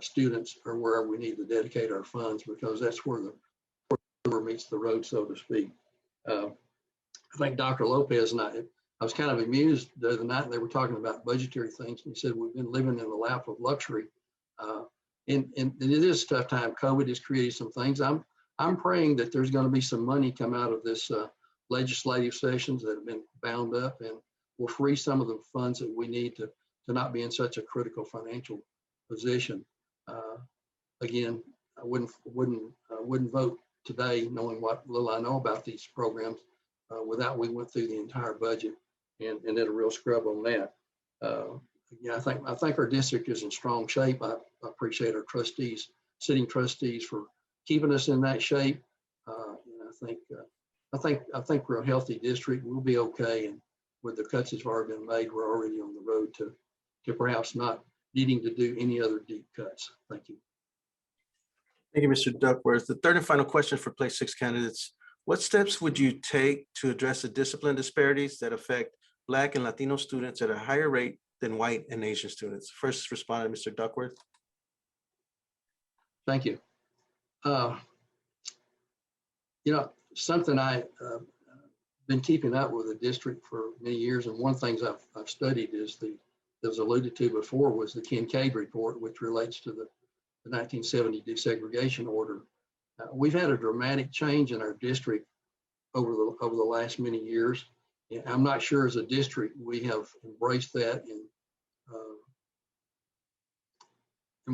students are where we need to dedicate our funds, because that's where the rubber meets the road, so to speak. I think Dr. Lopez and I was kind of amused the other night. They were talking about budgetary things. And he said, we've been living in the lap of luxury. And it is a tough time. COVID has created some things. I'm praying that there's going to be some money come out of this legislative sessions that have been bound up, and will free some of the funds that we need to not be in such a critical financial position. Again, I wouldn't vote today, knowing what little I know about these programs, without we went through the entire budget and did a real scrub on that. I think our district is in strong shape. I appreciate our trustees, sitting trustees, for keeping us in that shape. And I think we're a healthy district. We'll be okay. And with the cuts that have already been made, we're already on the road to perhaps not needing to do any other deep cuts. Thank you. Thank you, Mr. Duckworth. The third and final question for place 6 candidates: what steps would you take to address the discipline disparities that affect Black and Latino students at a higher rate than white and Asian students? First respondent, Mr. Duckworth. Thank you. Something I've been keeping up with the district for many years, and one of the things I've studied is that was alluded to before was the Kincaid report, which relates to the 1970 desegregation order. We've had a dramatic change in our district over the last many years. And I'm not sure as a district we have embraced that in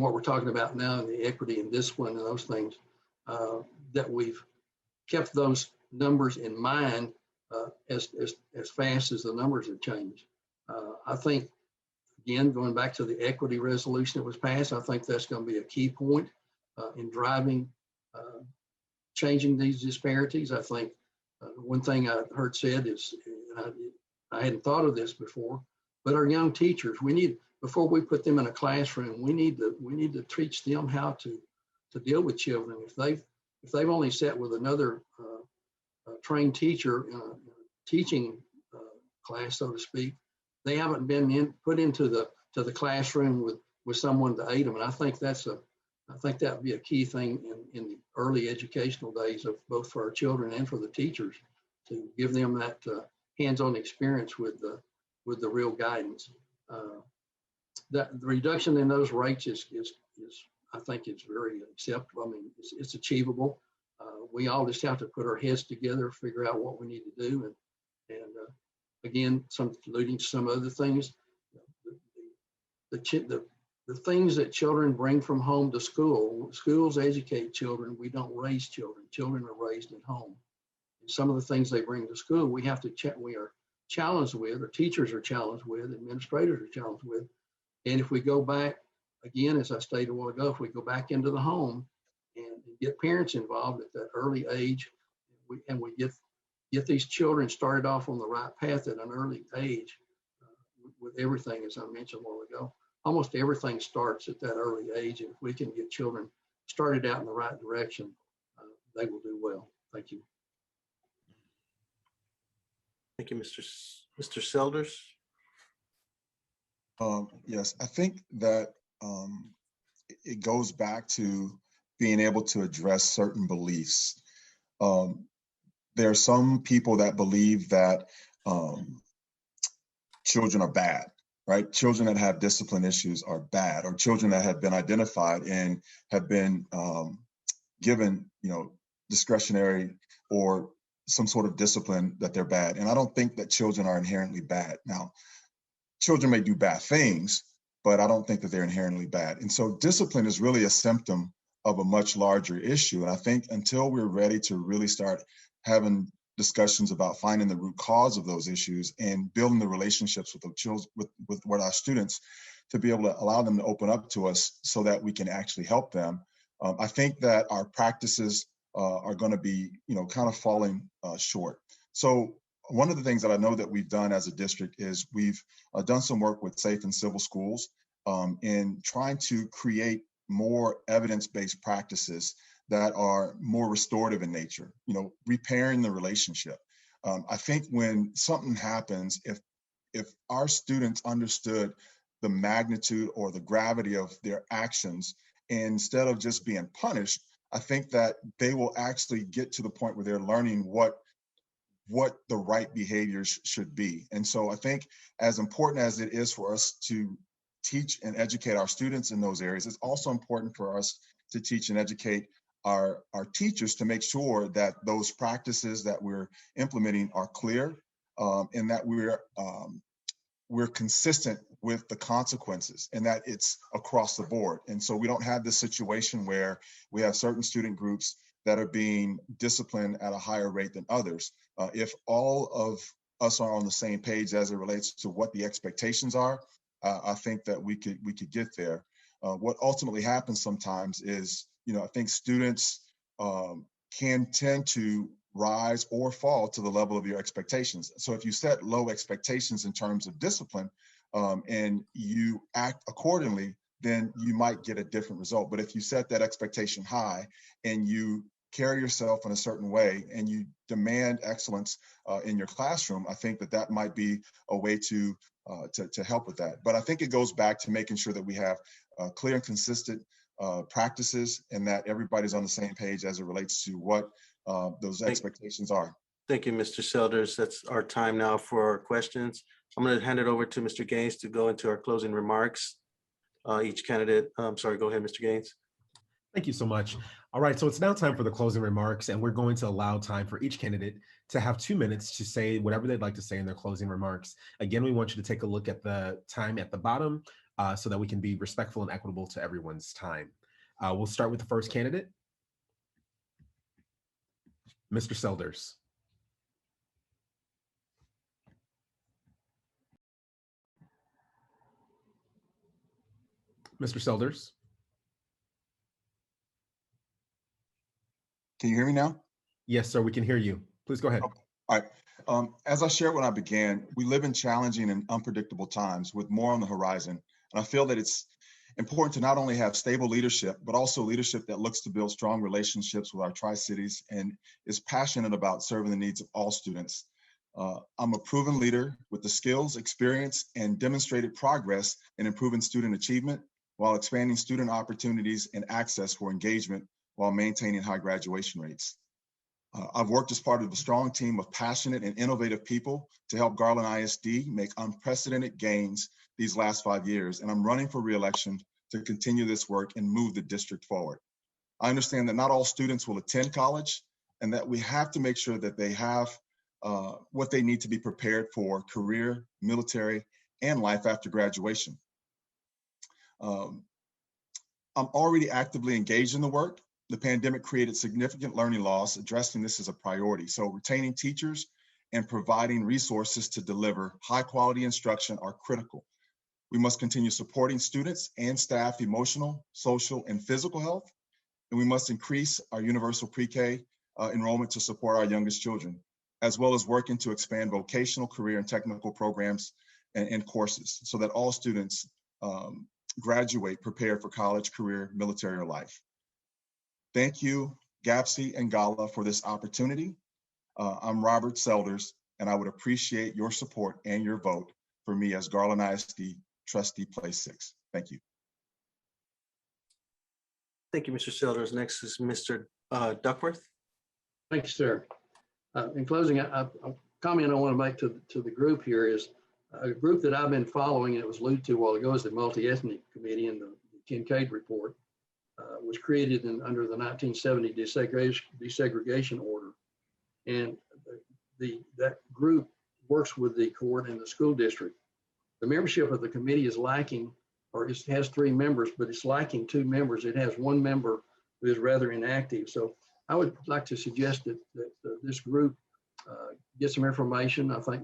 what we're talking about now, in the equity and discipline and those things, that we've kept those numbers in mind as fast as the numbers have changed. I think, again, going back to the equity resolution that was passed, I think that's going to be a key point in driving changing these disparities. I think one thing I heard said is, I hadn't thought of this before, but our young teachers, before we put them in a classroom, we need to teach them how to deal with children. If they've only sat with another trained teacher in a teaching class, so to speak, they haven't been put into the classroom with someone to aid them. And I think that would be a key thing in the early educational days of both for our children and for the teachers, to give them that hands-on experience with the real guidance. The reduction in those rates is I think it's very acceptable. I mean, it's achievable. We all just have to put our heads together, figure out what we need to do, and again, alluding to some other things, the things that children bring from home to school. Schools educate children. We don't raise children. Children are raised at home. And some of the things they bring to school, we have to check. We are challenged with, or teachers are challenged with, administrators are challenged with. And if we go back again, as I stated a while ago, if we go back into the home and get parents involved at that early age, and we get these children started off on the right path at an early age, with everything, as I mentioned a while ago, almost everything starts at that early age. And if we can get children started out in the right direction, they will do well. Thank you. Thank you, Mr. Selders. Yes, I think that it goes back to being able to address certain beliefs. There are some people that believe that children are bad, right? Children that have discipline issues are bad, or children that have been identified and have been given, discretionary or some sort of discipline, that they're bad. And I don't think that children are inherently bad. Now, children may do bad things, but I don't think that they're inherently bad. And so discipline is really a symptom of a much larger issue. And I think until we're ready to really start having discussions about finding the root cause of those issues and building the relationships with the children, with our students, to be able to allow them to open up to us so that we can actually help them, I think that our practices are going to be, kind of falling short. So one of the things that I know that we've done as a district is we've done some work with Safe and Civil Schools in trying to create more evidence-based practices that are more restorative in nature, repairing the relationship. I think when something happens, if our students understood the magnitude or the gravity of their actions, instead of just being punished, I think that they will actually get to the point where they're learning what the right behaviors should be. And so I think as important as it is for us to teach and educate our students in those areas, it's also important for us to teach and educate our teachers to make sure that those practices that we're implementing are clear, and that we're consistent with the consequences, and that it's across the board. And so we don't have this situation where we have certain student groups that are being disciplined at a higher rate than others. If all of us are on the same page as it relates to what the expectations are, I think that we could get there. What ultimately happens sometimes is, I think students can tend to rise or fall to the level of your expectations. So if you set low expectations in terms of discipline, and you act accordingly, then you might get a different result. But if you set that expectation high and you carry yourself in a certain way and you demand excellence in your classroom, I think that might be a way to help with that. But I think it goes back to making sure that we have clear and consistent practices, and that everybody's on the same page as it relates to what those expectations are. Thank you, Mr. Selders. That's our time now for questions. I'm going to hand it over to Mr. Gaines to go into our closing remarks. Each candidate, sorry, go ahead, Mr. Gaines. Thank you so much. All right, so it's now time for the closing remarks, and we're going to allow time for each candidate to have 2 minutes to say whatever they'd like to say in their closing remarks. Again, we want you to take a look at the time at the bottom so that we can be respectful and equitable to everyone's time. We'll start with the first candidate, Mr. Selders. Mr. Selders. Can you hear me now? Yes, sir, we can hear you. Please go ahead. Okay. All right. As I shared when I began, we live in challenging and unpredictable times with more on the horizon. And I feel that it's important to not only have stable leadership, but also leadership that looks to build strong relationships with our Tri-Cities and is passionate about serving the needs of all students. I'm a proven leader with the skills, experience, and demonstrated progress in improving student achievement while expanding student opportunities and access for engagement while maintaining high graduation rates. I've worked as part of a strong team of passionate and innovative people to help Garland ISD make unprecedented gains these last 5 years, and I'm running for re-election to continue this work and move the district forward. I understand that not all students will attend college, and that we have to make sure that they have what they need to be prepared for career, military, and life after graduation. I'm already actively engaged in the work. The pandemic created significant learning loss. Addressing this is a priority. So retaining teachers and providing resources to deliver high quality instruction are critical. We must continue supporting students and staff emotional, social, and physical health. And we must increase our universal pre-K enrollment to support our youngest children, as well as working to expand vocational, career, and technical programs and courses so that all students graduate prepared for college, career, military, or life. Thank you, GAABSE and GALA, for this opportunity. I'm Robert Selders, and I would appreciate your support and your vote for me as Garland ISD Trustee Place 6. Thank you. Thank you, Mr. Selders. Next is Mr. Duckworth. Thank you, sir. In closing, a comment I want to make to the group here is a group that I've been following, and it was alluded to a while ago, is the Multi-Ethnic Committee, and the Kincaid report was created under the 1970 desegregation order. And that group works with the court and the school district. The membership of the committee is lacking, or it has 3 members, but it's lacking 2 members. It has 1 member who is rather inactive. So I would like to suggest that this group get some information. I think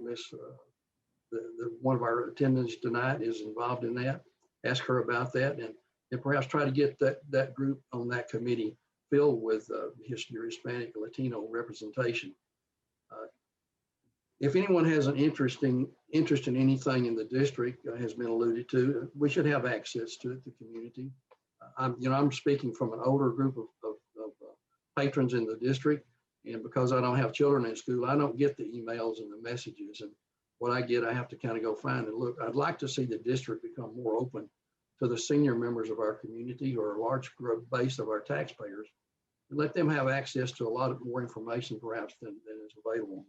one of our attendants tonight is involved in that. Ask her about that, and perhaps try to get that group on that committee filled with Hispanic, Latino representation. If anyone has an interest in anything in the district, has been alluded to, we should have access to it, the community. I'm speaking from an older group of patrons in the district, and because I don't have children in school, I don't get the emails and the messages, and what I get, I have to kind of go find and look. I'd like to see the district become more open to the senior members of our community, or a large group base of our taxpayers, and let them have access to a lot of more information perhaps than is available.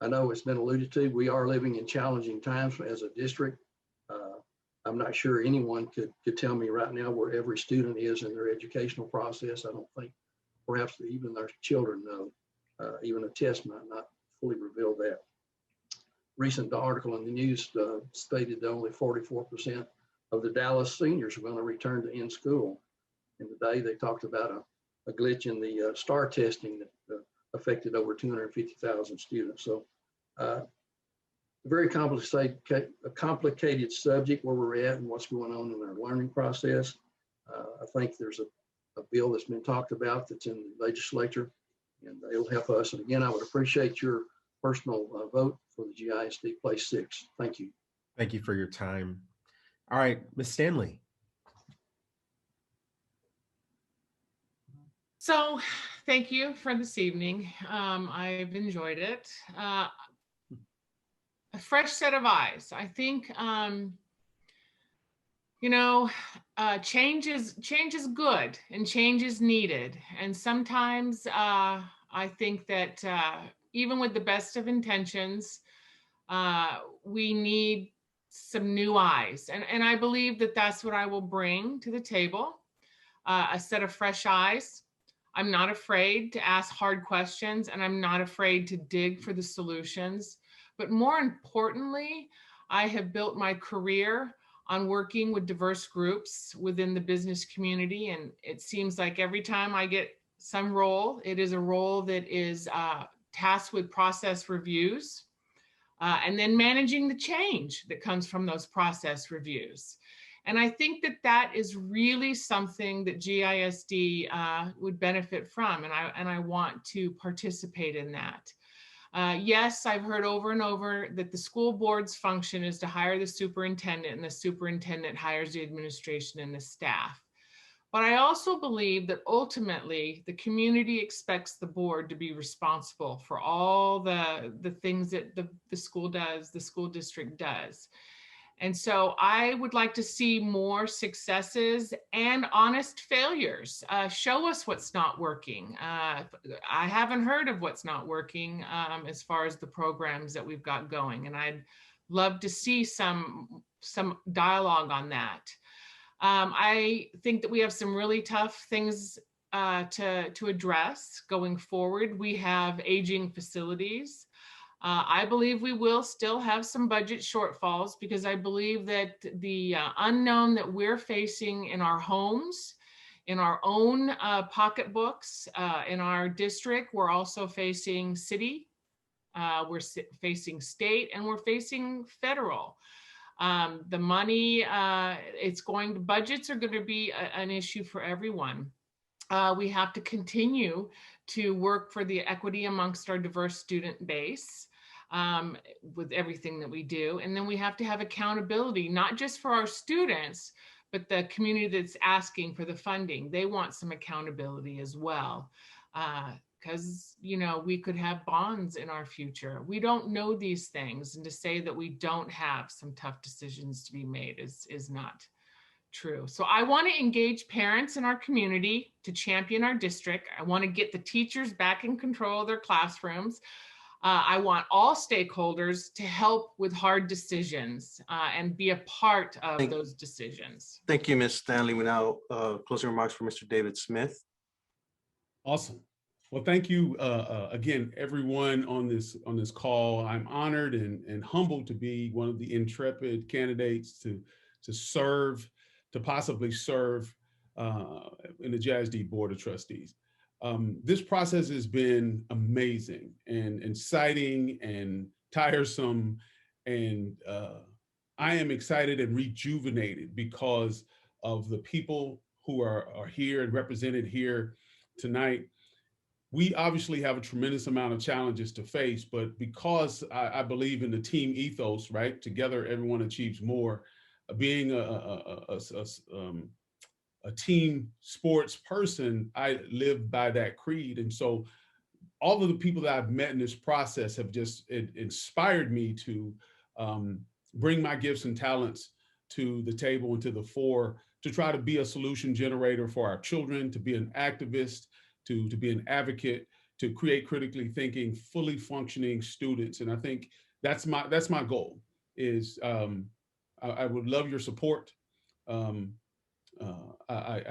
I know it's been alluded to, we are living in challenging times as a district. I'm not sure anyone could tell me right now where every student is in their educational process. I don't think perhaps even our children know. Even a test might not fully reveal that. Recent article in the news stated that only 44% of the Dallas seniors are going to return to in school. And today they talked about a glitch in the STAR testing that affected over 250,000 students. So a very complicated subject where we're at and what's going on in our learning process. I think there's a bill that's been talked about that's in the legislature, and it'll help us. And again, I would appreciate your personal vote for the GISD Place 6. Thank you. Thank you for your time. All right, Ms. Stanley. So thank you for this evening. I've enjoyed it. A fresh set of eyes. I think, change is good and change is needed. And sometimes I think that even with the best of intentions, we need some new eyes. And I believe that that's what I will bring to the table, a set of fresh eyes. I'm not afraid to ask hard questions, and I'm not afraid to dig for the solutions. But more importantly, I have built my career on working with diverse groups within the business community. And it seems like every time I get some role, it is a role that is tasked with process reviews and then managing the change that comes from those process reviews. And I think that that is really something that GISD would benefit from, and I want to participate in that. Yes, I've heard over and over that the school board's function is to hire the superintendent, and the superintendent hires the administration and the staff. But I also believe that ultimately the community expects the board to be responsible for all the things that the school does, the school district does. And so I would like to see more successes and honest failures. Show us what's not working. I haven't heard of what's not working as far as the programs that we've got going. And I'd love to see some dialogue on that. I think that we have some really tough things to address going forward. We have aging facilities. I believe we will still have some budget shortfalls because I believe that the unknown that we're facing in our homes, in our own pocketbooks, in our district, we're also facing city, we're facing state, and we're facing federal. The money, budgets are going to be an issue for everyone. We have to continue to work for the equity amongst our diverse student base with everything that we do. And then we have to have accountability, not just for our students, but the community that's asking for the funding. They want some accountability as well. Because, we could have bonds in our future. We don't know these things. And to say that we don't have some tough decisions to be made is not true. So I want to engage parents in our community to champion our district. I want to get the teachers back in control of their classrooms. I want all stakeholders to help with hard decisions and be a part of those decisions. Thank you, Ms. Stanley. We now closing remarks for Mr. David Smith. Awesome. Well, thank you again, everyone on this call. I'm honored and humbled to be one of the intrepid candidates to possibly serve in the GISD Board of Trustees. This process has been amazing and exciting and tiresome, and I am excited and rejuvenated because of the people who are here and represented here tonight. We obviously have a tremendous amount of challenges to face, but because I believe in the team ethos, right? Together, everyone achieves more. Being a team sports person, I live by that creed. And so all of the people that I've met in this process have just inspired me to bring my gifts and talents to the table and to the fore, to try to be a solution generator for our children, to be an activist, to be an advocate, to create critically thinking, fully functioning students. And I think that's my goal is I would love your support. I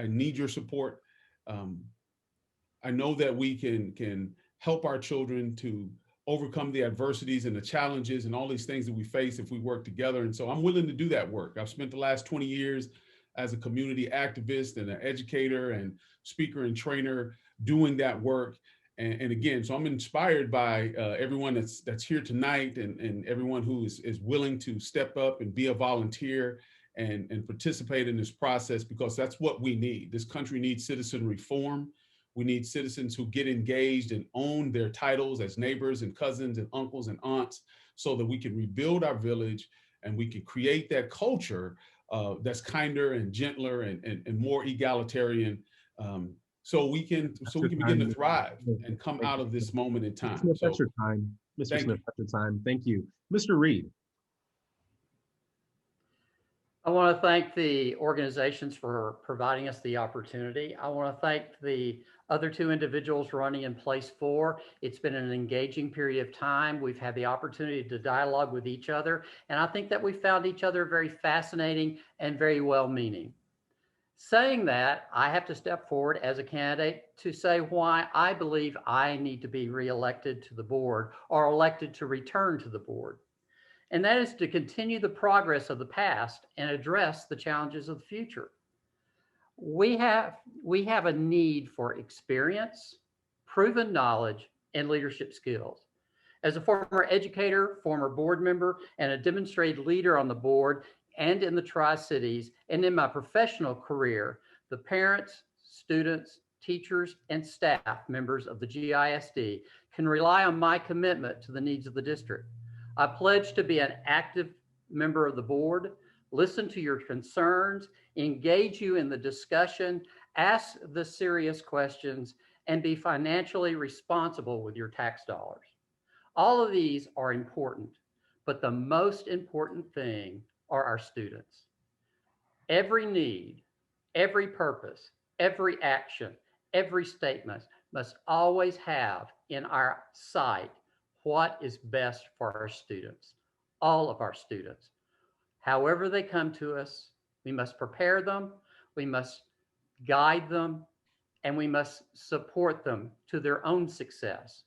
need your support. I know that we can help our children to overcome the adversities and the challenges and all these things that we face if we work together. And so I'm willing to do that work. I've spent the last 20 years as a community activist and an educator and speaker and trainer doing that work. And again, so I'm inspired by everyone that's here tonight and everyone who is willing to step up and be a volunteer and participate in this process, because that's what we need. This country needs citizen reform. We need citizens who get engaged and own their titles as neighbors and cousins and uncles and aunts, so that we can rebuild our village and we can create that culture that's kinder and gentler and more egalitarian, so we can begin to thrive and come out of this moment in time. Smith, that's your time. Mr. Smith, that's your time. Thank you. Mr. Reed. I want to thank the organizations for providing us the opportunity. I want to thank the other two individuals running in place 4. It's been an engaging period of time. We've had the opportunity to dialogue with each other, and I think that we found each other very fascinating and very well-meaning. Saying that, I have to step forward as a candidate to say why I believe I need to be reelected to the board or elected to return to the board. And that is to continue the progress of the past and address the challenges of the future. We have a need for experience, proven knowledge, and leadership skills. As a former educator, former board member, and a demonstrated leader on the board and in the Tri-Cities, and in my professional career, the parents, students, teachers, and staff members of the GISD can rely on my commitment to the needs of the district. I pledge to be an active member of the board, listen to your concerns, engage you in the discussion, ask the serious questions, and be financially responsible with your tax dollars. All of these are important, but the most important thing are our students. Every need, every purpose, every action, every statement must always have in our sight what is best for our students, all of our students. However they come to us, we must prepare them, we must guide them, and we must support them to their own success.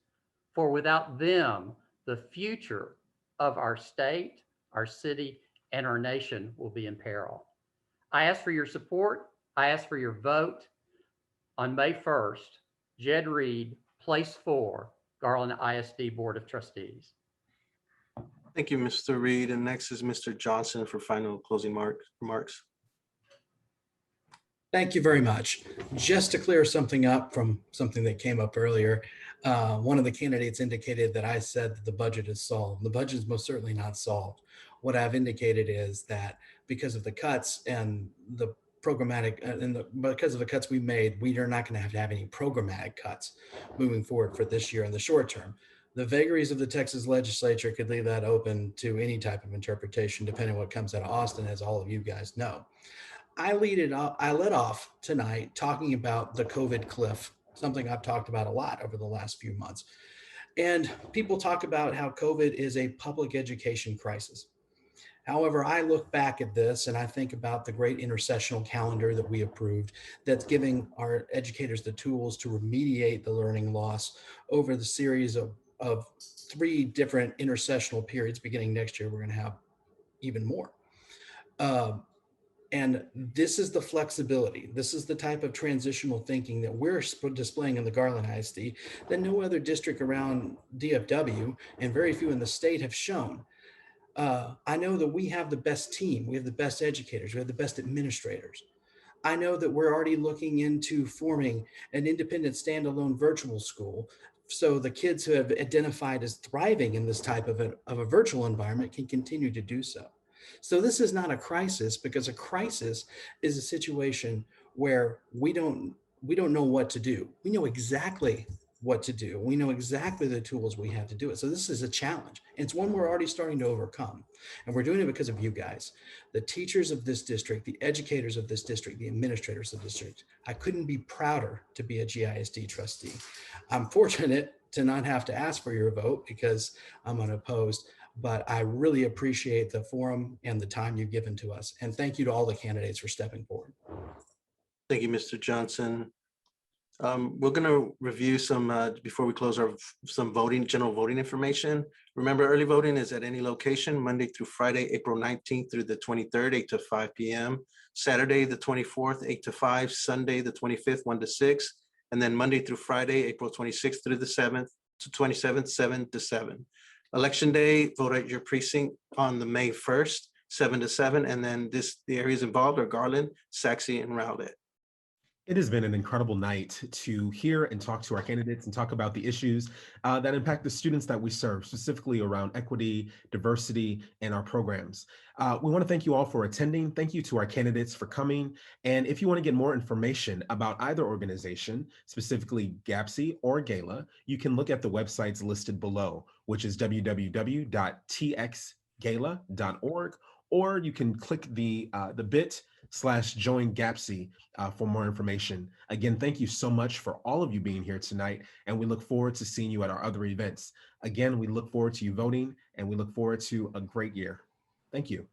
For without them, the future of our state, our city, and our nation will be in peril. I ask for your support. I ask for your vote. On May 1st, Jed Reed, Place 4, Garland ISD Board of Trustees. Thank you, Mr. Reed. And next is Mr. Johnson for final closing remarks. Thank you very much. Just to clear something up from something that came up earlier, one of the candidates indicated that I said that the budget is solved. The budget is most certainly not solved. What I've indicated is that because of the cuts and the programmatic, because of the cuts we made, we are not going to have any programmatic cuts moving forward for this year in the short term. The vagaries of the Texas legislature could leave that open to any type of interpretation, depending on what comes out of Austin, as all of you guys know. I led off tonight talking about the COVID cliff, something I've talked about a lot over the last few months. And people talk about how COVID is a public education crisis. However, I look back at this and I think about the great intersessional calendar that we approved that's giving our educators the tools to remediate the learning loss over the series of 3 different intersessional periods. Beginning next year, we're going to have even more. And this is the flexibility. This is the type of transitional thinking that we're displaying in the Garland ISD that no other district around DFW and very few in the state have shown. I know that we have the best team. We have the best educators. We have the best administrators. I know that we're already looking into forming an independent standalone virtual school so the kids who have identified as thriving in this type of a virtual environment can continue to do so. So this is not a crisis, because a crisis is a situation where we don't know what to do. We know exactly what to do. We know exactly the tools we have to do it. So this is a challenge. And it's one we're already starting to overcome. And we're doing it because of you guys, the teachers of this district, the educators of this district, the administrators of this district. I couldn't be prouder to be a GISD trustee. I'm fortunate to not have to ask for your vote because I'm unopposed, but I really appreciate the forum and the time you've given to us. And thank you to all the candidates for stepping forward. Thank you, Mr. Johnson. We're going to review some, before we close, some general voting information. Remember, early voting is at any location, Monday through Friday, April 19th through the 23rd, 8 to 5 p.m. Saturday, the 24th, 8 to 5, Sunday, the 25th, 1 to 6, and then Monday through Friday, April 26th through the 7th to 27th, 7 to 7. Election day, vote at your precinct on the May 1st, 7 to 7, and then the areas involved are Garland, Saxe, and Rowlett. It has been an incredible night to hear and talk to our candidates and talk about the issues that impact the students that we serve, specifically around equity, diversity, and our programs. We want to thank you all for attending. Thank you to our candidates for coming. And if you want to get more information about either organization, specifically GAABSE or GALA, you can look at the websites listed below, which is www.txgala.org, or you can click the bit/join GAABSE for more information. Again, thank you so much for all of you being here tonight, and we look forward to seeing you at our other events. Again, we look forward to you voting, and we look forward to a great year. Thank you.